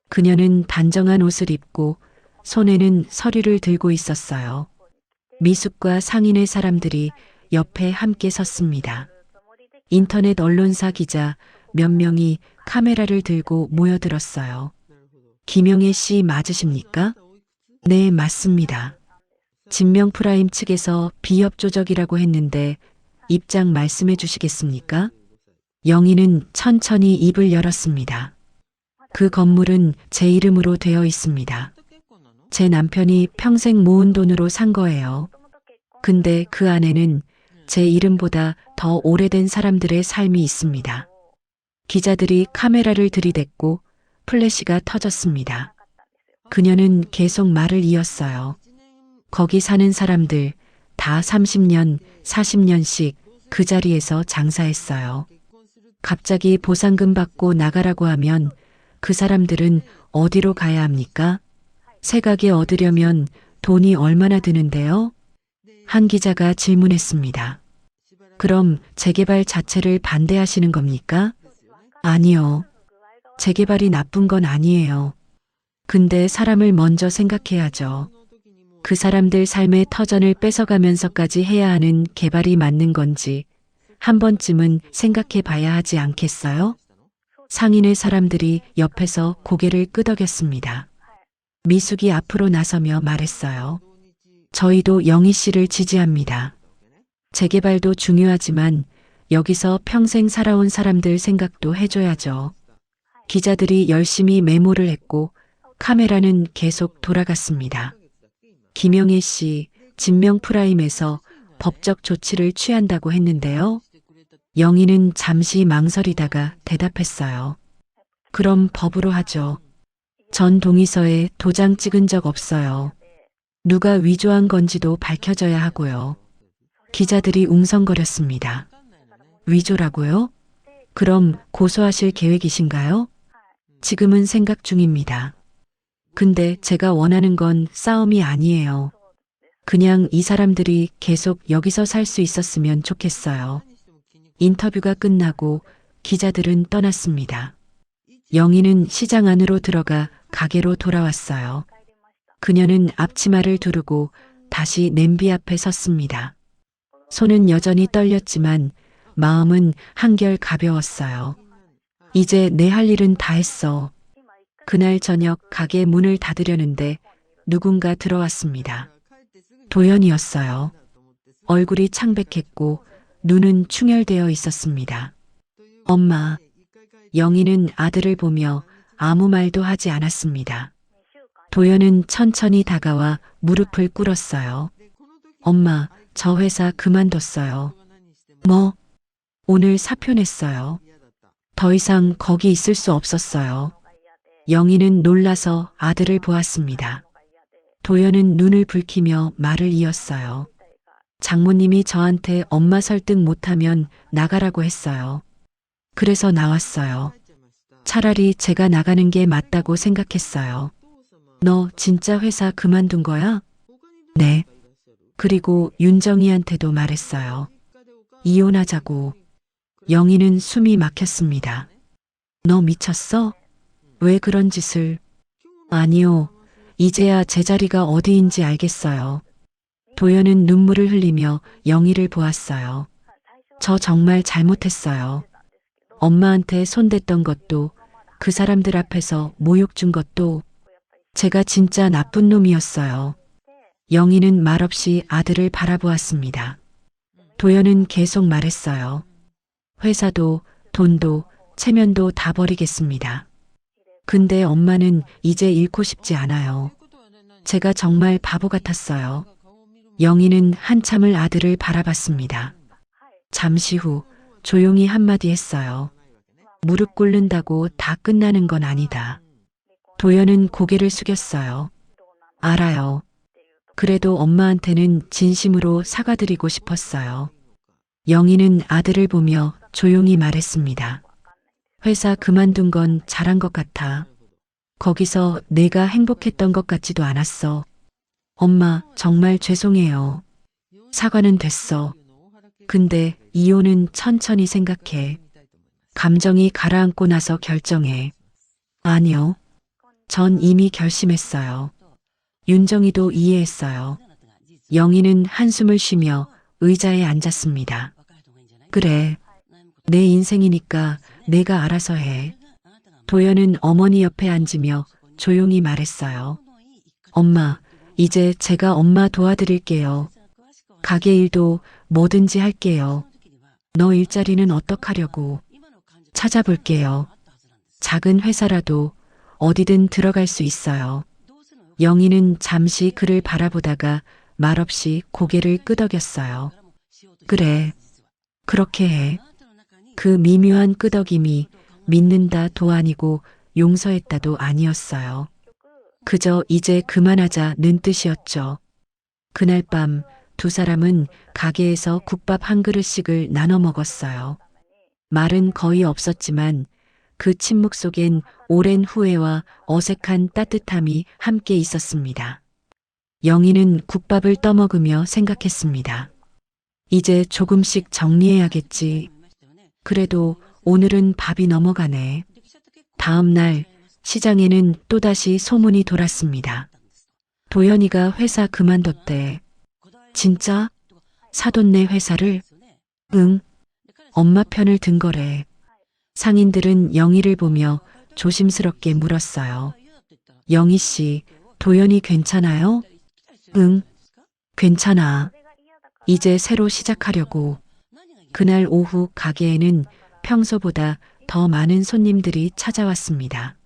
Speaker 3: 그녀는 단정한 옷을 입고 손에는 서류를 들고 있었어요. 미숙과 상인의 사람들이 옆에 함께 섰습니다. 인터넷 언론사 기자 몇 명이 카메라를 들고 모여들었어요. 김영애 씨 맞으십니까? 네, 맞습니다. 진명프라임 측에서 비협 조적이라고 했는데 입장 말씀해 주시겠습니까? 영희는 천천히 입을 열었습니다. 그 건물은 제 이름으로 되어 있습니다. 제 남편이 평생 모은 돈으로 산 거예요. 근데 그 안에는 제 이름보다 더 오래된 사람들의 삶이 있습니다. 기자들이 카메라를 들이댔고 플래시가 터졌습니다. 그녀는 계속 말을 이었어요. 거기 사는 사람들 다 30년, 40년씩 그 자리에서 장사했어요. 갑자기 보상금 받고 나가라고 하면 그 사람들은 어디로 가야 합니까? 새 가게 얻으려면 돈이 얼마나 드는데요? 한 기자가 질문했습니다. 그럼 재개발 자체를 반대하시는 겁니까? 아니요. 재개발이 나쁜 건 아니에요. 근데 사람을 먼저 생각해야죠. 그 사람들 삶의 터전을 뺏어가면서까지 해야 하는 개발이 맞는 건지 한 번쯤은 생각해 봐야 하지 않겠어요? 상인의 사람들이 옆에서 고개를 끄덕였습니다. 미숙이 앞으로 나서며 말했어요. 저희도 영희 씨를 지지합니다. 재개발도 중요하지만 여기서 평생 살아온 사람들 생각도 해줘야죠. 기자들이 열심히 메모를 했고 카메라는 계속 돌아갔습니다. 김영애 씨, 진명프라임에서 법적 조치를 취한다고 했는데요. 영희는 잠시 망설이다가 대답했어요. 그럼 법으로 하죠. 전 동의서에 도장 찍은 적 없어요. 누가 위조한 건지도 밝혀져야 하고요. 기자들이 웅성거렸습니다. 위조라고요? 그럼 고소하실 계획이신가요? 지금은 생각 중입니다. 근데 제가 원하는 건 싸움이 아니에요. 그냥 이 사람들이 계속 여기서 살 수 있었으면 좋겠어요. 인터뷰가 끝나고 기자들은 떠났습니다. 영희는 시장 안으로 들어가 가게로 돌아왔어요. 그녀는 앞치마를 두르고 다시 냄비 앞에 섰습니다. 손은 여전히 떨렸지만 마음은 한결 가벼웠어요. 이제 내 할 일은 다 했어. 그날 저녁 가게 문을 닫으려는데 누군가 들어왔습니다. 도연이었어요. 얼굴이 창백했고 눈은 충혈되어 있었습니다. 엄마, 영희는 아들을 보며 아무 말도 하지 않았습니다. 도연은 천천히 다가와 무릎을 꿇었어요. 엄마, 저 회사 그만뒀어요. 뭐? 오늘 사표 냈어요. 더 이상 거기 있을 수 없었어요. 영희는 놀라서 아들을 보았습니다. 도연은 눈을 붉히며 말을 이었어요. 장모님이 저한테 엄마 설득 못하면 나가라고 했어요. 그래서 나왔어요. 차라리 제가 나가는 게 맞다고 생각했어요. 너 진짜 회사 그만둔 거야? 네. 그리고 윤정이한테도 말했어요. 이혼하자고. 영희는 숨이 막혔습니다. 너 미쳤어? 왜 그런 짓을? 아니요. 이제야 제자리가 어디인지 알겠어요. 도연은 눈물을 흘리며 영희를 보았어요. 저 정말 잘못했어요. 엄마한테 손댔던 것도 그 사람들 앞에서 모욕 준 것도 제가 진짜 나쁜 놈이었어요. 영희는 말없이 아들을 바라보았습니다. 도연은 계속 말했어요. 회사도 돈도 체면도 다 버리겠습니다. 근데 엄마는 이제 잃고 싶지 않아요. 제가 정말 바보 같았어요. 영희는 한참을 아들을 바라봤습니다. 잠시 후 조용히 한마디 했어요. 무릎 꿇는다고 다 끝나는 건 아니다. 도연은 고개를 숙였어요. 알아요. 그래도 엄마한테는 진심으로 사과드리고 싶었어요. 영희는 아들을 보며 조용히 말했습니다. 회사 그만둔 건 잘한 것 같아. 거기서 내가 행복했던 것 같지도 않았어. 엄마, 정말 죄송해요. 사과는 됐어. 근데 이혼은 천천히 생각해. 감정이 가라앉고 나서 결정해. 아니요. 전 이미 결심했어요. 윤정이도 이해했어요. 영희는 한숨을 쉬며 의자에 앉았습니다. 그래. 내 인생이니까 내가 알아서 해. 도연은 어머니 옆에 앉으며 조용히 말했어요. 엄마, 이제 제가 엄마 도와드릴게요. 가게 일도 뭐든지 할게요. 너 일자리는 어떡하려고? 찾아볼게요. 작은 회사라도 어디든 들어갈 수 있어요. 영희는 잠시 그를 바라보다가 말없이 고개를 끄덕였어요. 그래, 그렇게 해. 그 미묘한 끄덕임이 믿는다도 아니고 용서했다도 아니었어요. 그저 이제 그만하자는 뜻이었죠. 그날 밤 두 사람은 가게에서 국밥 한 그릇씩을 나눠 먹었어요. 말은 거의 없었지만 그 침묵 속엔 오랜 후회와 어색한 따뜻함이 함께 있었습니다. 영희는 국밥을 떠먹으며 생각했습니다. 이제 조금씩 정리해야겠지. 그래도 오늘은 밥이 넘어가네. 다음 날 시장에는 또다시 소문이 돌았습니다. 도연이가 회사 그만뒀대. 진짜? 사돈 내 회사를? 응. 엄마 편을 든 거래. 상인들은 영희를 보며 조심스럽게 물었어요. 영희 씨, 도연이 괜찮아요? 응. 괜찮아. 이제 새로 시작하려고. 그날 오후 가게에는 평소보다 더 많은 손님들이 찾아왔습니다.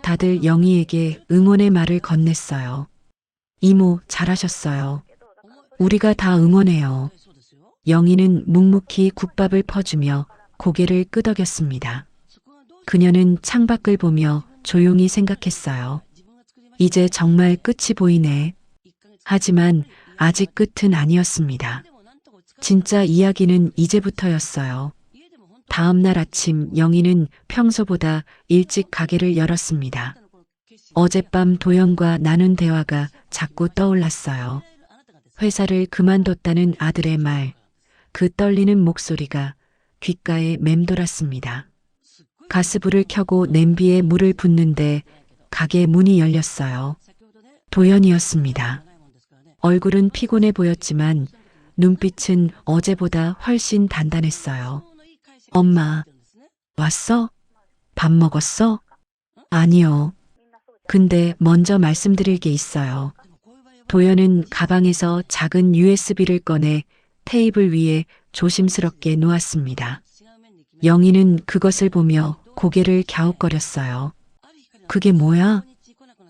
Speaker 3: 다들 영희에게 응원의 말을 건넸어요. 이모, 잘하셨어요. 우리가 다 응원해요. 영희는 묵묵히 국밥을 퍼주며 고개를 끄덕였습니다. 그녀는 창밖을 보며 조용히 생각했어요. 이제 정말 끝이 보이네. 하지만 아직 끝은 아니었습니다. 진짜 이야기는 이제부터였어요. 다음 날 아침 영희는 평소보다 일찍 가게를 열었습니다. 어젯밤 도연과 나눈 대화가 자꾸 떠올랐어요. 회사를 그만뒀다는 아들의 말, 그 떨리는 목소리가 귓가에 맴돌았습니다. 가스불을 켜고 냄비에 물을 붓는데 가게 문이 열렸어요. 도연이었습니다. 얼굴은 피곤해 보였지만 눈빛은 어제보다 훨씬 단단했어요. 엄마, 왔어? 밥 먹었어? 아니요. 근데 먼저 말씀드릴 게 있어요. 도연은 가방에서 작은 USB를 꺼내 테이블 위에 조심스럽게 놓았습니다. 영희는 그것을 보며 고개를 갸웃거렸어요. 그게 뭐야?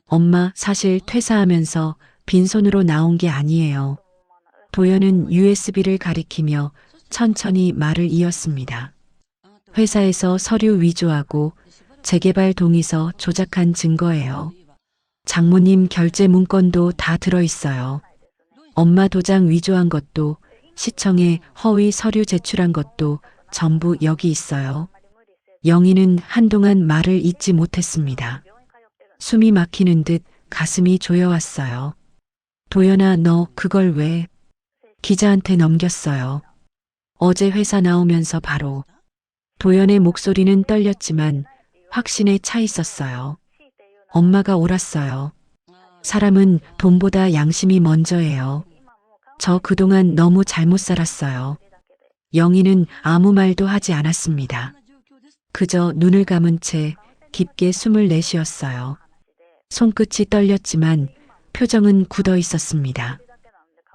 Speaker 3: 엄마, 사실 퇴사하면서 빈손으로 나온 게 아니에요. 도연은 USB를 가리키며 천천히 말을 이었습니다. 회사에서 서류 위조하고 재개발 동의서 조작한 증거예요. 장모님 결제 문건도 다 들어있어요. 엄마 도장 위조한 것도 시청에 허위 서류 제출한 것도 전부 여기 있어요. 영희는 한동안 말을 잇지 못했습니다. 숨이 막히는 듯 가슴이 조여왔어요. 도연아, 너 그걸 왜? 기자한테 넘겼어요. 어제 회사 나오면서 바로. 도연의 목소리는 떨렸지만 확신에 차 있었어요. 엄마가 옳았어요. 사람은 돈보다 양심이 먼저예요. 저 그동안 너무 잘못 살았어요. 영희는 아무 말도 하지 않았습니다. 그저 눈을 감은 채 깊게 숨을 내쉬었어요. 손끝이 떨렸지만 표정은 굳어 있었습니다.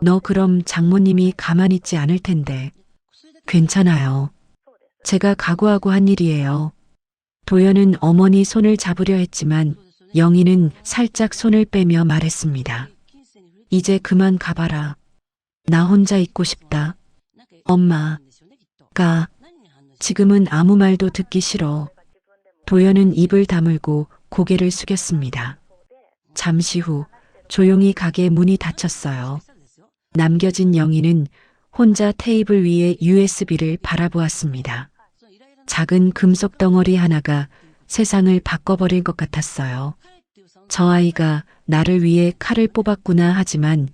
Speaker 3: 너 그럼 장모님이 가만히 있지 않을 텐데. 괜찮아요. 제가 각오하고 한 일이에요. 도연은 어머니 손을 잡으려 했지만 영희는 살짝 손을 빼며 말했습니다. 이제 그만 가봐라. 나 혼자 있고 싶다. 엄마, 가. 지금은 아무 말도 듣기 싫어. 도연은 입을 다물고 고개를 숙였습니다. 잠시 후 조용히 가게 문이 닫혔어요. 남겨진 영희는 혼자 테이블 위에 USB를 바라보았습니다. 작은 금속 덩어리 하나가 세상을 바꿔버릴 것 같았어요. 저 아이가 나를 위해 칼을 뽑았구나 하지만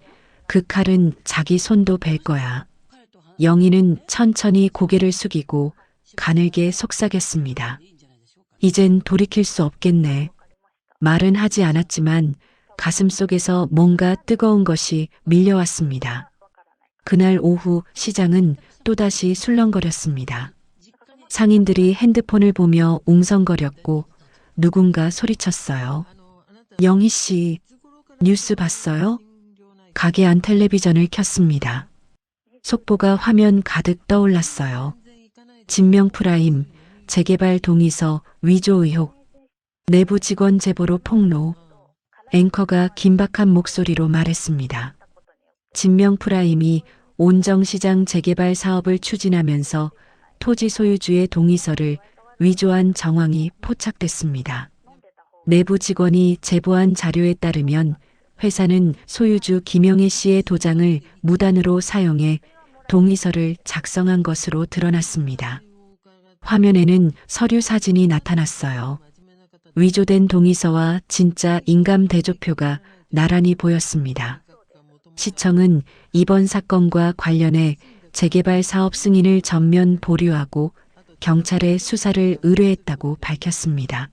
Speaker 3: 그 칼은 자기 손도 벨 거야. 영희는 천천히 고개를 숙이고 가늘게 속삭였습니다. 이젠 돌이킬 수 없겠네. 말은 하지 않았지만 가슴속에서 뭔가 뜨거운 것이 밀려왔습니다. 그날 오후 시장은 또다시 술렁거렸습니다. 상인들이 핸드폰을 보며 웅성거렸고 누군가 소리쳤어요. 영희 씨, 뉴스 봤어요? 가게 안 텔레비전을 켰습니다. 속보가 화면 가득 떠올랐어요. 진명 프라임, 재개발 동의서 위조 의혹, 내부 직원 제보로 폭로. 앵커가 긴박한 목소리로 말했습니다. 진명 프라임이 온정시장 재개발 사업을 추진하면서 토지 소유주의 동의서를 위조한 정황이 포착됐습니다. 내부 직원이 제보한 자료에 따르면 회사는 소유주 김영애 씨의 도장을 무단으로 사용해 동의서를 작성한 것으로 드러났습니다. 화면에는 서류 사진이 나타났어요. 위조된 동의서와 진짜 인감 대조표가 나란히 보였습니다. 시청은 이번 사건과 관련해 재개발 사업 승인을 전면 보류하고 경찰에 수사를 의뢰했다고 밝혔습니다.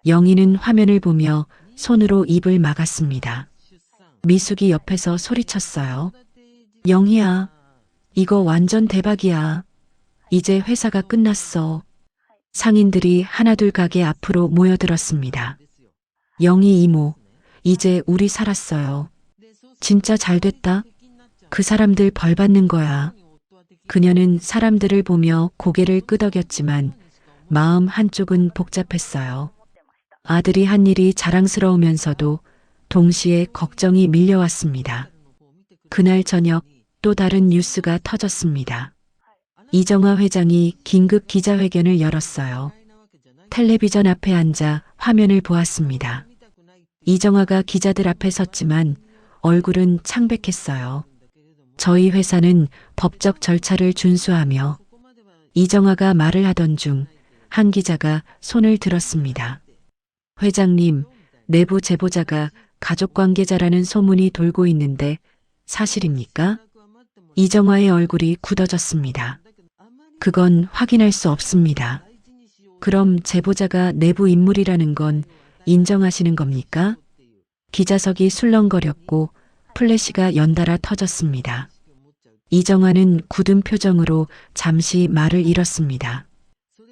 Speaker 3: 영희는 화면을 보며 손으로 입을 막았습니다. 미숙이 옆에서 소리쳤어요. 영희야, 이거 완전 대박이야. 이제 회사가 끝났어. 상인들이 하나둘 가게 앞으로 모여들었습니다. 영희 이모, 이제 우리 살았어요. 진짜 잘 됐다. 그 사람들 벌 받는 거야. 그녀는 사람들을 보며 고개를 끄덕였지만 마음 한쪽은 복잡했어요. 아들이 한 일이 자랑스러우면서도 동시에 걱정이 밀려왔습니다. 그날 저녁 또 다른 뉴스가 터졌습니다. 이정화 회장이 긴급 기자회견을 열었어요. 텔레비전 앞에 앉아 화면을 보았습니다. 이정화가 기자들 앞에 섰지만 얼굴은 창백했어요. 저희 회사는 법적 절차를 준수하며. 이정화가 말을 하던 중 한 기자가 손을 들었습니다. 회장님, 내부 제보자가 가족 관계자라는 소문이 돌고 있는데 사실입니까? 이정화의 얼굴이 굳어졌습니다. 그건 확인할 수 없습니다. 그럼 제보자가 내부 인물이라는 건 인정하시는 겁니까? 기자석이 술렁거렸고 플래시가 연달아 터졌습니다. 이정화는 굳은 표정으로 잠시 말을 잃었습니다.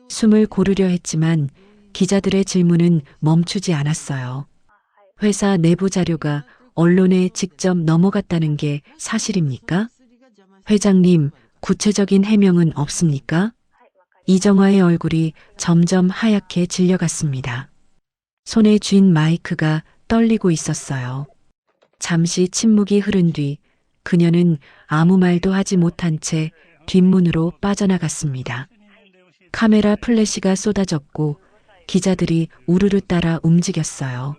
Speaker 3: 숨을 고르려 했지만 기자들의 질문은 멈추지 않았어요. 회사 내부 자료가 언론에 직접 넘어갔다는 게 사실입니까? 회장님, 구체적인 해명은 없습니까? 이정화의 얼굴이 점점 하얗게 질려갔습니다. 손에 쥔 마이크가 떨리고 있었어요. 잠시 침묵이 흐른 뒤 그녀는 아무 말도 하지 못한 채 뒷문으로 빠져나갔습니다. 카메라 플래시가 쏟아졌고 기자들이 우르르 따라 움직였어요.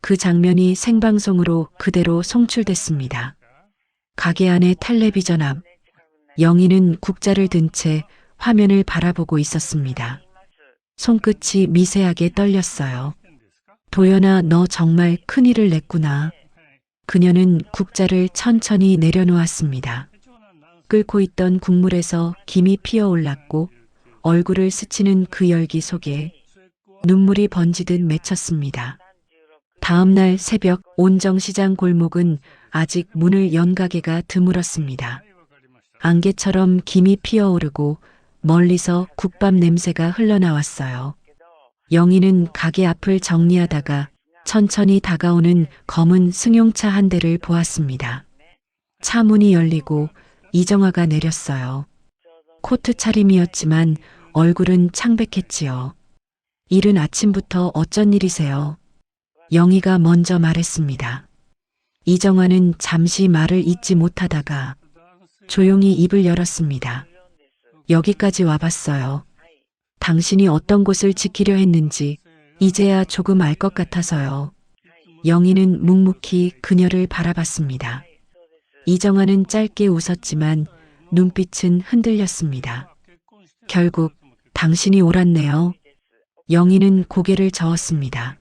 Speaker 3: 그 장면이 생방송으로 그대로 송출됐습니다. 가게 안의 텔레비전 앞, 영희는 국자를 든 채 화면을 바라보고 있었습니다. 손끝이 미세하게 떨렸어요. 도연아, 너 정말 큰일을 냈구나. 그녀는 국자를 천천히 내려놓았습니다. 끓고 있던 국물에서 김이 피어올랐고 얼굴을 스치는 그 열기 속에 눈물이 번지듯 맺혔습니다. 다음 날 새벽 온정시장 골목은 아직 문을 연 가게가 드물었습니다. 안개처럼 김이 피어오르고 멀리서 국밥 냄새가 흘러나왔어요. 영희는 가게 앞을 정리하다가 천천히 다가오는 검은 승용차 한 대를 보았습니다. 차 문이 열리고 이정화가 내렸어요. 코트 차림이었지만 얼굴은 창백했지요. 이른 아침부터 어쩐 일이세요? 영희가 먼저 말했습니다. 이정화는 잠시 말을 잇지 못하다가 조용히 입을 열었습니다. 여기까지 와봤어요. 당신이 어떤 곳을 지키려 했는지 이제야 조금 알 것 같아서요. 영희는 묵묵히 그녀를 바라봤습니다. 이정아는 짧게 웃었지만 눈빛은 흔들렸습니다. 결국 당신이 옳았네요. 영희는 고개를 저었습니다.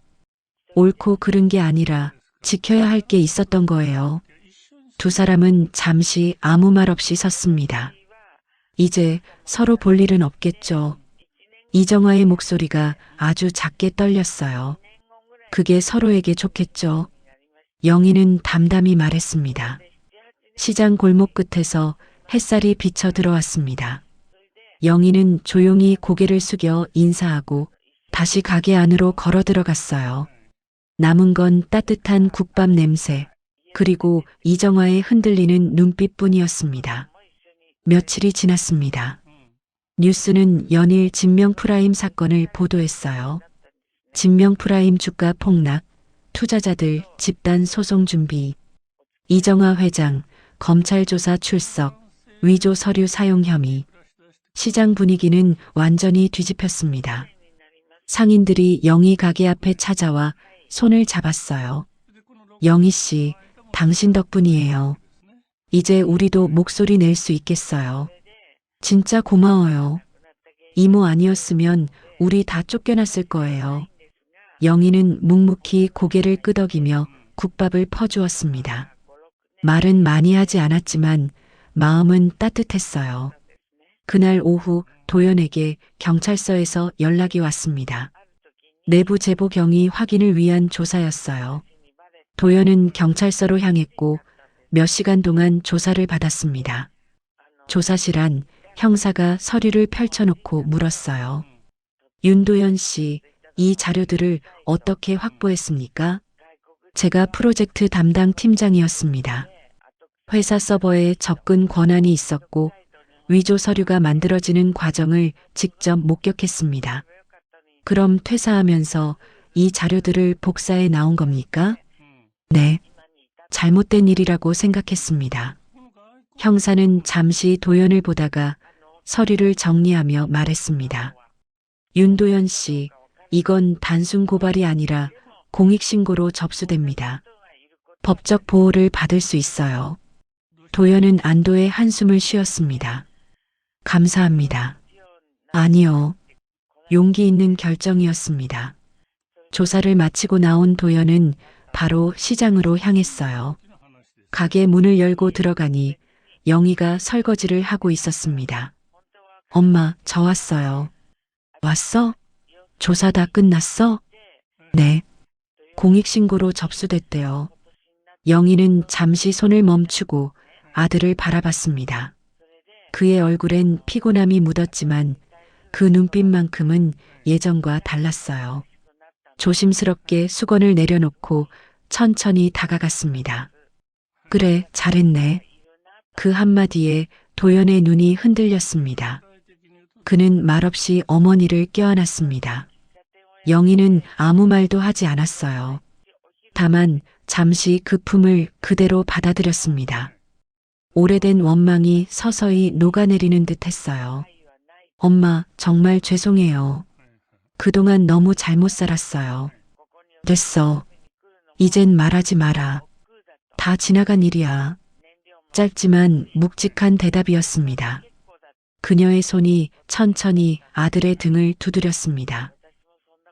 Speaker 3: 옳고 그른 게 아니라 지켜야 할 게 있었던 거예요. 두 사람은 잠시 아무 말 없이 섰습니다. 이제 서로 볼 일은 없겠죠. 이정아의 목소리가 아주 작게 떨렸어요. 그게 서로에게 좋겠죠. 영희는 담담히 말했습니다. 시장 골목 끝에서 햇살이 비쳐 들어왔습니다. 영희는 조용히 고개를 숙여 인사하고 다시 가게 안으로 걸어 들어갔어요. 남은 건 따뜻한 국밥 냄새, 그리고 이정아의 흔들리는 눈빛뿐이었습니다. 며칠이 지났습니다. 뉴스는 연일 진명프라임 사건을 보도했어요. 진명프라임 주가 폭락, 투자자들 집단 소송 준비, 이정아 회장 검찰 조사 출석, 위조 서류 사용 혐의. 시장 분위기는 완전히 뒤집혔습니다. 상인들이 영희 가게 앞에 찾아와 손을 잡았어요. 영희 씨, 당신 덕분이에요. 이제 우리도 목소리 낼 수 있겠어요. 진짜 고마워요. 이모 아니었으면 우리 다 쫓겨났을 거예요. 영희는 묵묵히 고개를 끄덕이며 국밥을 퍼주었습니다. 말은 많이 하지 않았지만 마음은 따뜻했어요. 그날 오후 도연에게 경찰서에서 연락이 왔습니다. 내부 제보 경위 확인을 위한 조사였어요. 도연은 경찰서로 향했고 몇 시간 동안 조사를 받았습니다. 조사실 안 형사가 서류를 펼쳐놓고 물었어요. 윤도현 씨, 이 자료들을 어떻게 확보했습니까? 제가 프로젝트 담당 팀장이었습니다. 회사 서버에 접근 권한이 있었고 위조 서류가 만들어지는 과정을 직접 목격했습니다. 그럼 퇴사하면서 이 자료들을 복사해 나온 겁니까? 네. 잘못된 일이라고 생각했습니다. 형사는 잠시 도연을 보다가 서류를 정리하며 말했습니다. 윤도현 씨, 이건 단순 고발이 아니라 공익신고로 접수됩니다. 법적 보호를 받을 수 있어요. 도연은 안도의 한숨을 쉬었습니다. 감사합니다. 아니요. 용기 있는 결정이었습니다. 조사를 마치고 나온 도연은 바로 시장으로 향했어요. 가게 문을 열고 들어가니 영희가 설거지를 하고 있었습니다. 엄마, 저 왔어요. 왔어? 조사 다 끝났어? 네. 공익신고로 접수됐대요. 영희는 잠시 손을 멈추고 아들을 바라봤습니다. 그의 얼굴엔 피곤함이 묻었지만 그 눈빛만큼은 예전과 달랐어요. 조심스럽게 수건을 내려놓고 천천히 다가갔습니다. 그래, 잘했네. 그 한마디에 도연의 눈이 흔들렸습니다. 그는 말없이 어머니를 껴안았습니다. 영희는 아무 말도 하지 않았어요. 다만 잠시 그 품을 그대로 받아들였습니다. 오래된 원망이 서서히 녹아내리는 듯 했어요. 엄마, 정말 죄송해요. 그동안 너무 잘못 살았어요. 됐어. 이젠 말하지 마라. 다 지나간 일이야. 짧지만 묵직한 대답이었습니다. 그녀의 손이 천천히 아들의 등을 두드렸습니다.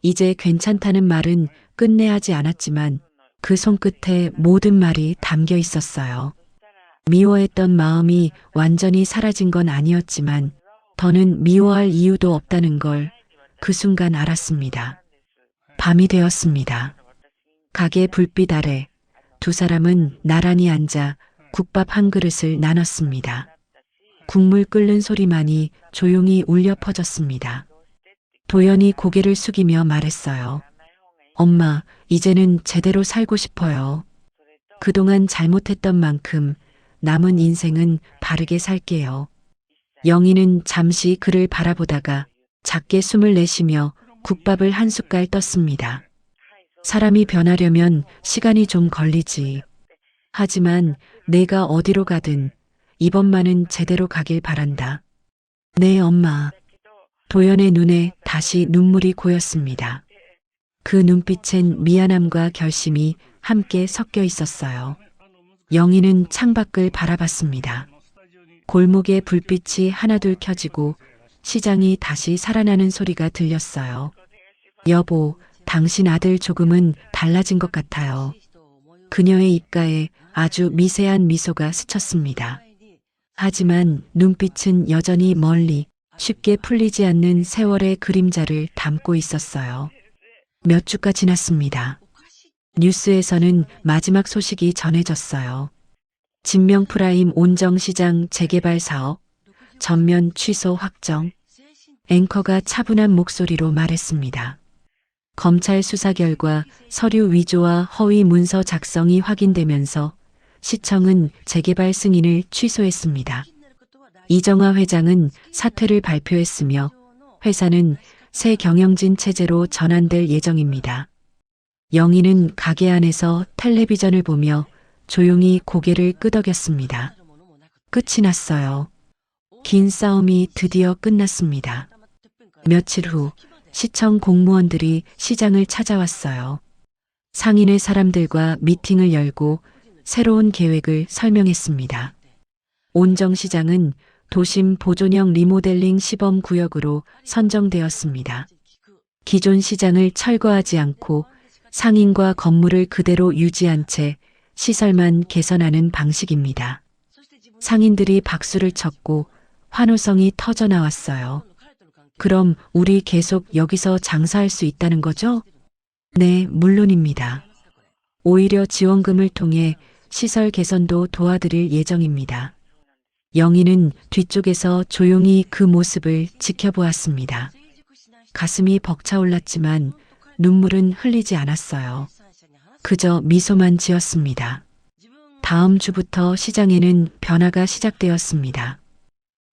Speaker 3: 이제 괜찮다는 말은 끝내 하지 않았지만 그 손끝에 모든 말이 담겨 있었어요. 미워했던 마음이 완전히 사라진 건 아니었지만 더는 미워할 이유도 없다는 걸 그 순간 알았습니다. 밤이 되었습니다. 가게 불빛 아래 두 사람은 나란히 앉아 국밥 한 그릇을 나눴습니다. 국물 끓는 소리만이 조용히 울려 퍼졌습니다. 도연이 고개를 숙이며 말했어요. 엄마, 이제는 제대로 살고 싶어요. 그동안 잘못했던 만큼 남은 인생은 바르게 살게요. 영희는 잠시 그를 바라보다가 작게 숨을 내쉬며 국밥을 한 숟갈 떴습니다. 사람이 변하려면 시간이 좀 걸리지. 하지만 내가 어디로 가든 이번만은 제대로 가길 바란다. 네, 엄마. 도연의 눈에 다시 눈물이 고였습니다. 그 눈빛엔 미안함과 결심이 함께 섞여 있었어요. 영희는 창밖을 바라봤습니다. 골목에 불빛이 하나둘 켜지고 시장이 다시 살아나는 소리가 들렸어요. 여보, 당신 아들 조금은 달라진 것 같아요. 그녀의 입가에 아주 미세한 미소가 스쳤습니다. 하지만 눈빛은 여전히 멀리 쉽게 풀리지 않는 세월의 그림자를 담고 있었어요. 몇 주가 지났습니다. 뉴스에서는 마지막 소식이 전해졌어요. 진명프라임 온정시장 재개발 사업 전면 취소 확정. 앵커가 차분한 목소리로 말했습니다. 검찰 수사 결과 서류 위조와 허위 문서 작성이 확인되면서 시청은 재개발 승인을 취소했습니다. 이정화 회장은 사퇴를 발표했으며 회사는 새 경영진 체제로 전환될 예정입니다. 영희는 가게 안에서 텔레비전을 보며 조용히 고개를 끄덕였습니다. 끝이 났어요. 긴 싸움이 드디어 끝났습니다. 며칠 후 시청 공무원들이 시장을 찾아왔어요. 상인의 사람들과 미팅을 열고 새로운 계획을 설명했습니다. 온정시장은 도심 보존형 리모델링 시범 구역으로 선정되었습니다. 기존 시장을 철거하지 않고 상인과 건물을 그대로 유지한 채 시설만 개선하는 방식입니다. 상인들이 박수를 쳤고 환호성이 터져 나왔어요. 그럼 우리 계속 여기서 장사할 수 있다는 거죠? 네, 물론입니다. 오히려 지원금을 통해 시설 개선도 도와드릴 예정입니다. 영희는 뒤쪽에서 조용히 그 모습을 지켜보았습니다. 가슴이 벅차올랐지만 눈물은 흘리지 않았어요. 그저 미소만 지었습니다. 다음 주부터 시장에는 변화가 시작되었습니다.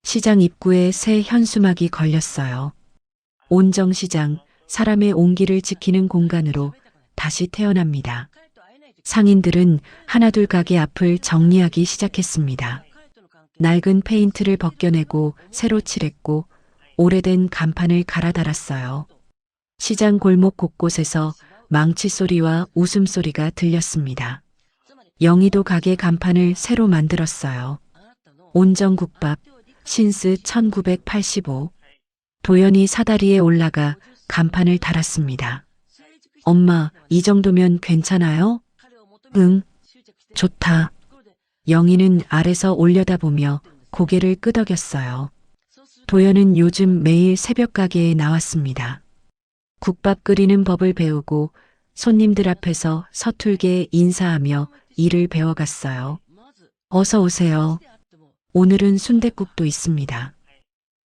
Speaker 3: 시장 입구에 새 현수막이 걸렸어요. 온정시장, 사람의 온기를 지키는 공간으로 다시 태어납니다. 상인들은 하나둘 가게 앞을 정리하기 시작했습니다. 낡은 페인트를 벗겨내고 새로 칠했고 오래된 간판을 갈아 달았어요. 시장 골목 곳곳에서 망치 소리와 웃음소리가 들렸습니다. 영희도 가게 간판을 새로 만들었어요. 온정국밥 신스 1985. 도연이 사다리에 올라가 간판을 달았습니다. 엄마, 이 정도면 괜찮아요? 응, 좋다. 영희는 아래서 올려다보며 고개를 끄덕였어요. 도연은 요즘 매일 새벽 가게에 나왔습니다. 국밥 끓이는 법을 배우고 손님들 앞에서 서툴게 인사하며 일을 배워갔어요. 어서 오세요. 오늘은 순댓국도 있습니다.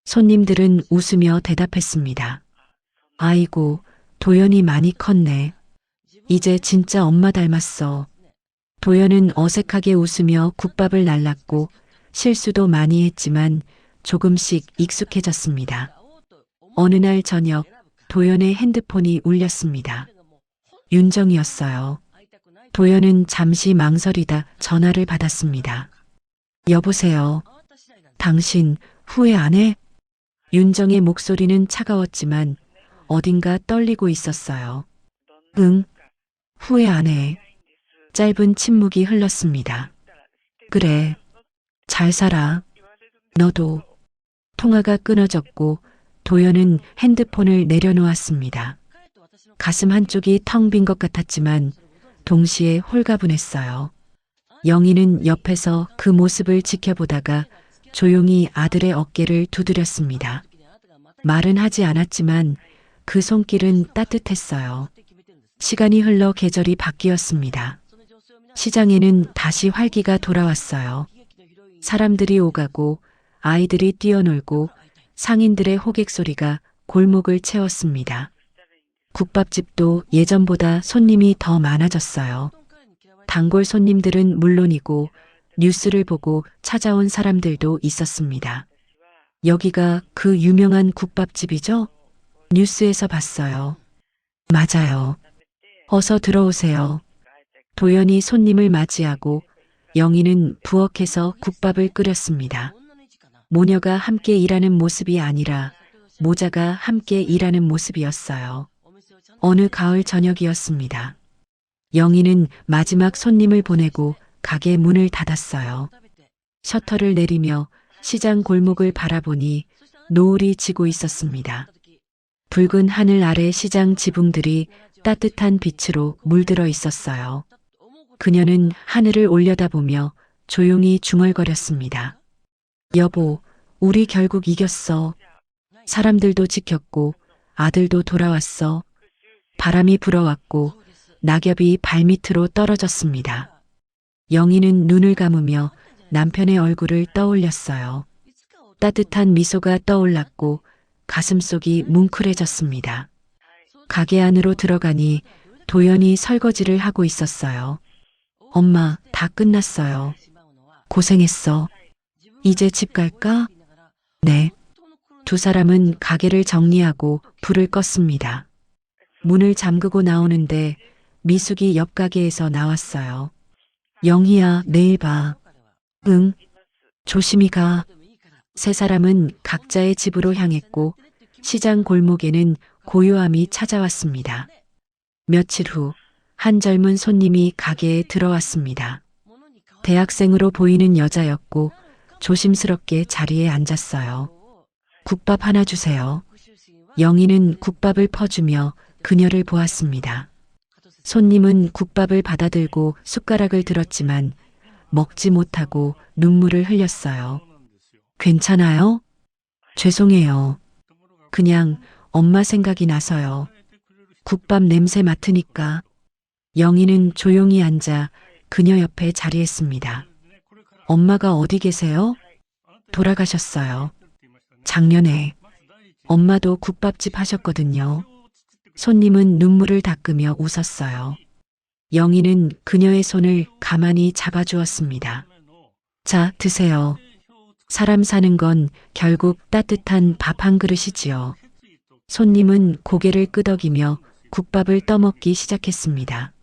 Speaker 3: 손님들은 웃으며 대답했습니다. 아이고, 도연이 많이 컸네. 이제 진짜 엄마 닮았어. 도연은 어색하게 웃으며 국밥을 날랐고 실수도 많이 했지만 조금씩 익숙해졌습니다. 어느 날 저녁 도연의 핸드폰이 울렸습니다. 윤정이었어요. 도연은 잠시 망설이다 전화를 받았습니다. 여보세요. 당신 후회 안 해? 윤정의 목소리는 차가웠지만 어딘가 떨리고 있었어요. 응, 후회 안 해. 짧은 침묵이 흘렀습니다. 그래, 잘 살아. 너도. 통화가 끊어졌고 도연은 핸드폰을 내려놓았습니다. 가슴 한쪽이 텅 빈 것 같았지만 동시에 홀가분했어요. 영희는 옆에서 그 모습을 지켜보다가 조용히 아들의 어깨를 두드렸습니다. 말은 하지 않았지만 그 손길은 따뜻했어요. 시간이 흘러 계절이 바뀌었습니다. 시장에는 다시 활기가 돌아왔어요. 사람들이 오가고 아이들이 뛰어놀고 상인들의 호객 소리가 골목을 채웠습니다. 국밥집도 예전보다 손님이 더 많아졌어요. 단골 손님들은 물론이고 뉴스를 보고 찾아온 사람들도 있었습니다. 여기가 그 유명한 국밥집이죠? 뉴스에서 봤어요. 맞아요. 어서 들어오세요. 도연이 손님을 맞이하고 영희는 부엌에서 국밥을 끓였습니다. 모녀가 함께 일하는 모습이 아니라 모자가 함께 일하는 모습이었어요. 어느 가을 저녁이었습니다. 영희는 마지막 손님을 보내고 가게 문을 닫았어요. 셔터를 내리며 시장 골목을 바라보니 노을이 지고 있었습니다. 붉은 하늘 아래 시장 지붕들이 따뜻한 빛으로 물들어 있었어요. 그녀는 하늘을 올려다보며 조용히 중얼거렸습니다. 여보, 우리 결국 이겼어. 사람들도 지켰고 아들도 돌아왔어. 바람이 불어왔고 낙엽이 발밑으로 떨어졌습니다. 영희는 눈을 감으며 남편의 얼굴을 떠올렸어요. 따뜻한 미소가 떠올랐고 가슴속이 뭉클해졌습니다. 가게 안으로 들어가니 도연이 설거지를 하고 있었어요. 엄마, 다 끝났어요. 고생했어. 이제 집 갈까? 네. 두 사람은 가게를 정리하고 불을 껐습니다. 문을 잠그고 나오는데 미숙이 옆 가게에서 나왔어요. 영희야, 내일 봐. 응. 조심히 가. 세 사람은 각자의 집으로 향했고 시장 골목에는 고요함이 찾아왔습니다. 며칠 후 한 젊은 손님이 가게에 들어왔습니다. 대학생으로 보이는 여자였고 조심스럽게 자리에 앉았어요. 국밥 하나 주세요. 영희는 국밥을 퍼주며 그녀를 보았습니다. 손님은 국밥을 받아들고 숟가락을 들었지만 먹지 못하고 눈물을 흘렸어요. 괜찮아요? 죄송해요. 그냥 엄마 생각이 나서요. 국밥 냄새 맡으니까. 영희는 조용히 앉아 그녀 옆에 자리했습니다. 엄마가 어디 계세요? 돌아가셨어요. 작년에. 엄마도 국밥집 하셨거든요. 손님은 눈물을 닦으며 웃었어요. 영희는 그녀의 손을 가만히 잡아주었습니다. 자, 드세요. 사람 사는 건 결국 따뜻한 밥 한 그릇이지요. 손님은 고개를 끄덕이며 국밥을 떠먹기 시작했습니다.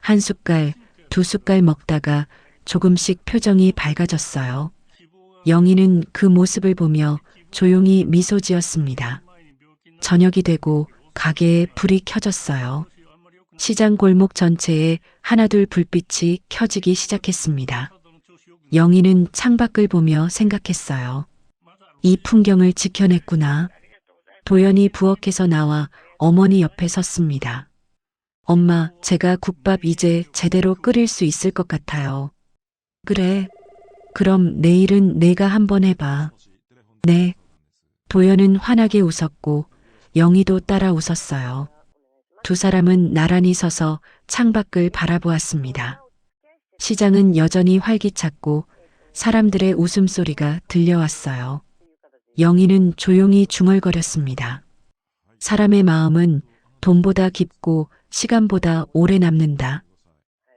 Speaker 3: 한 숟갈, 두 숟갈 먹다가 조금씩 표정이 밝아졌어요. 영희는 그 모습을 보며 조용히 미소 지었습니다. 저녁이 되고 가게에 불이 켜졌어요. 시장 골목 전체에 하나둘 불빛이 켜지기 시작했습니다. 영희는 창밖을 보며 생각했어요. 이 풍경을 지켜냈구나. 도연이 부엌에서 나와 어머니 옆에 섰습니다. 엄마, 제가 국밥 이제 제대로 끓일 수 있을 것 같아요. 그래. 그럼 내일은 내가 한번 해봐. 네. 도연은 환하게 웃었고 영희도 따라 웃었어요. 두 사람은 나란히 서서 창밖을 바라보았습니다. 시장은 여전히 활기찼고 사람들의 웃음소리가 들려왔어요. 영희는 조용히 중얼거렸습니다. 사람의 마음은 돈보다 깊고 시간보다 오래 남는다.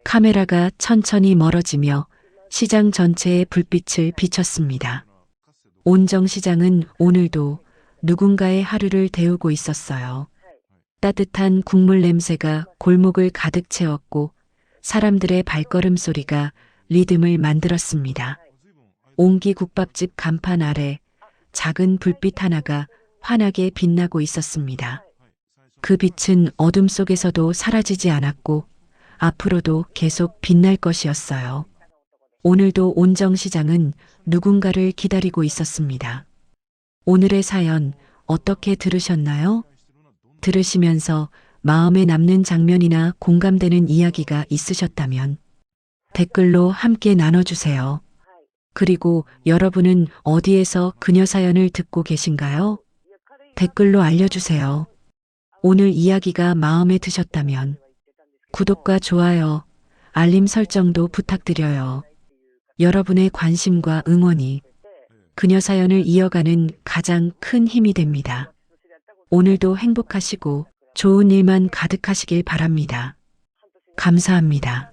Speaker 3: 카메라가 천천히 멀어지며 시장 전체에 불빛을 비췄습니다. 온정시장은 오늘도 누군가의 하루를 데우고 있었어요. 따뜻한 국물 냄새가 골목을 가득 채웠고 사람들의 발걸음 소리가 리듬을 만들었습니다. 옹기 국밥집 간판 아래 작은 불빛 하나가 환하게 빛나고 있었습니다. 그 빛은 어둠 속에서도 사라지지 않았고 앞으로도 계속 빛날 것이었어요. 오늘도 온정시장은 누군가를 기다리고 있었습니다. 오늘의 사연 어떻게 들으셨나요? 들으시면서 마음에 남는 장면이나 공감되는 이야기가 있으셨다면 댓글로 함께 나눠주세요. 그리고 여러분은 어디에서 그녀 사연을 듣고 계신가요? 댓글로 알려주세요. 오늘 이야기가 마음에 드셨다면 구독과 좋아요, 알림 설정도 부탁드려요. 여러분의 관심과 응원이 그녀 사연을 이어가는 가장 큰 힘이 됩니다. 오늘도 행복하시고 좋은 일만 가득하시길 바랍니다. 감사합니다.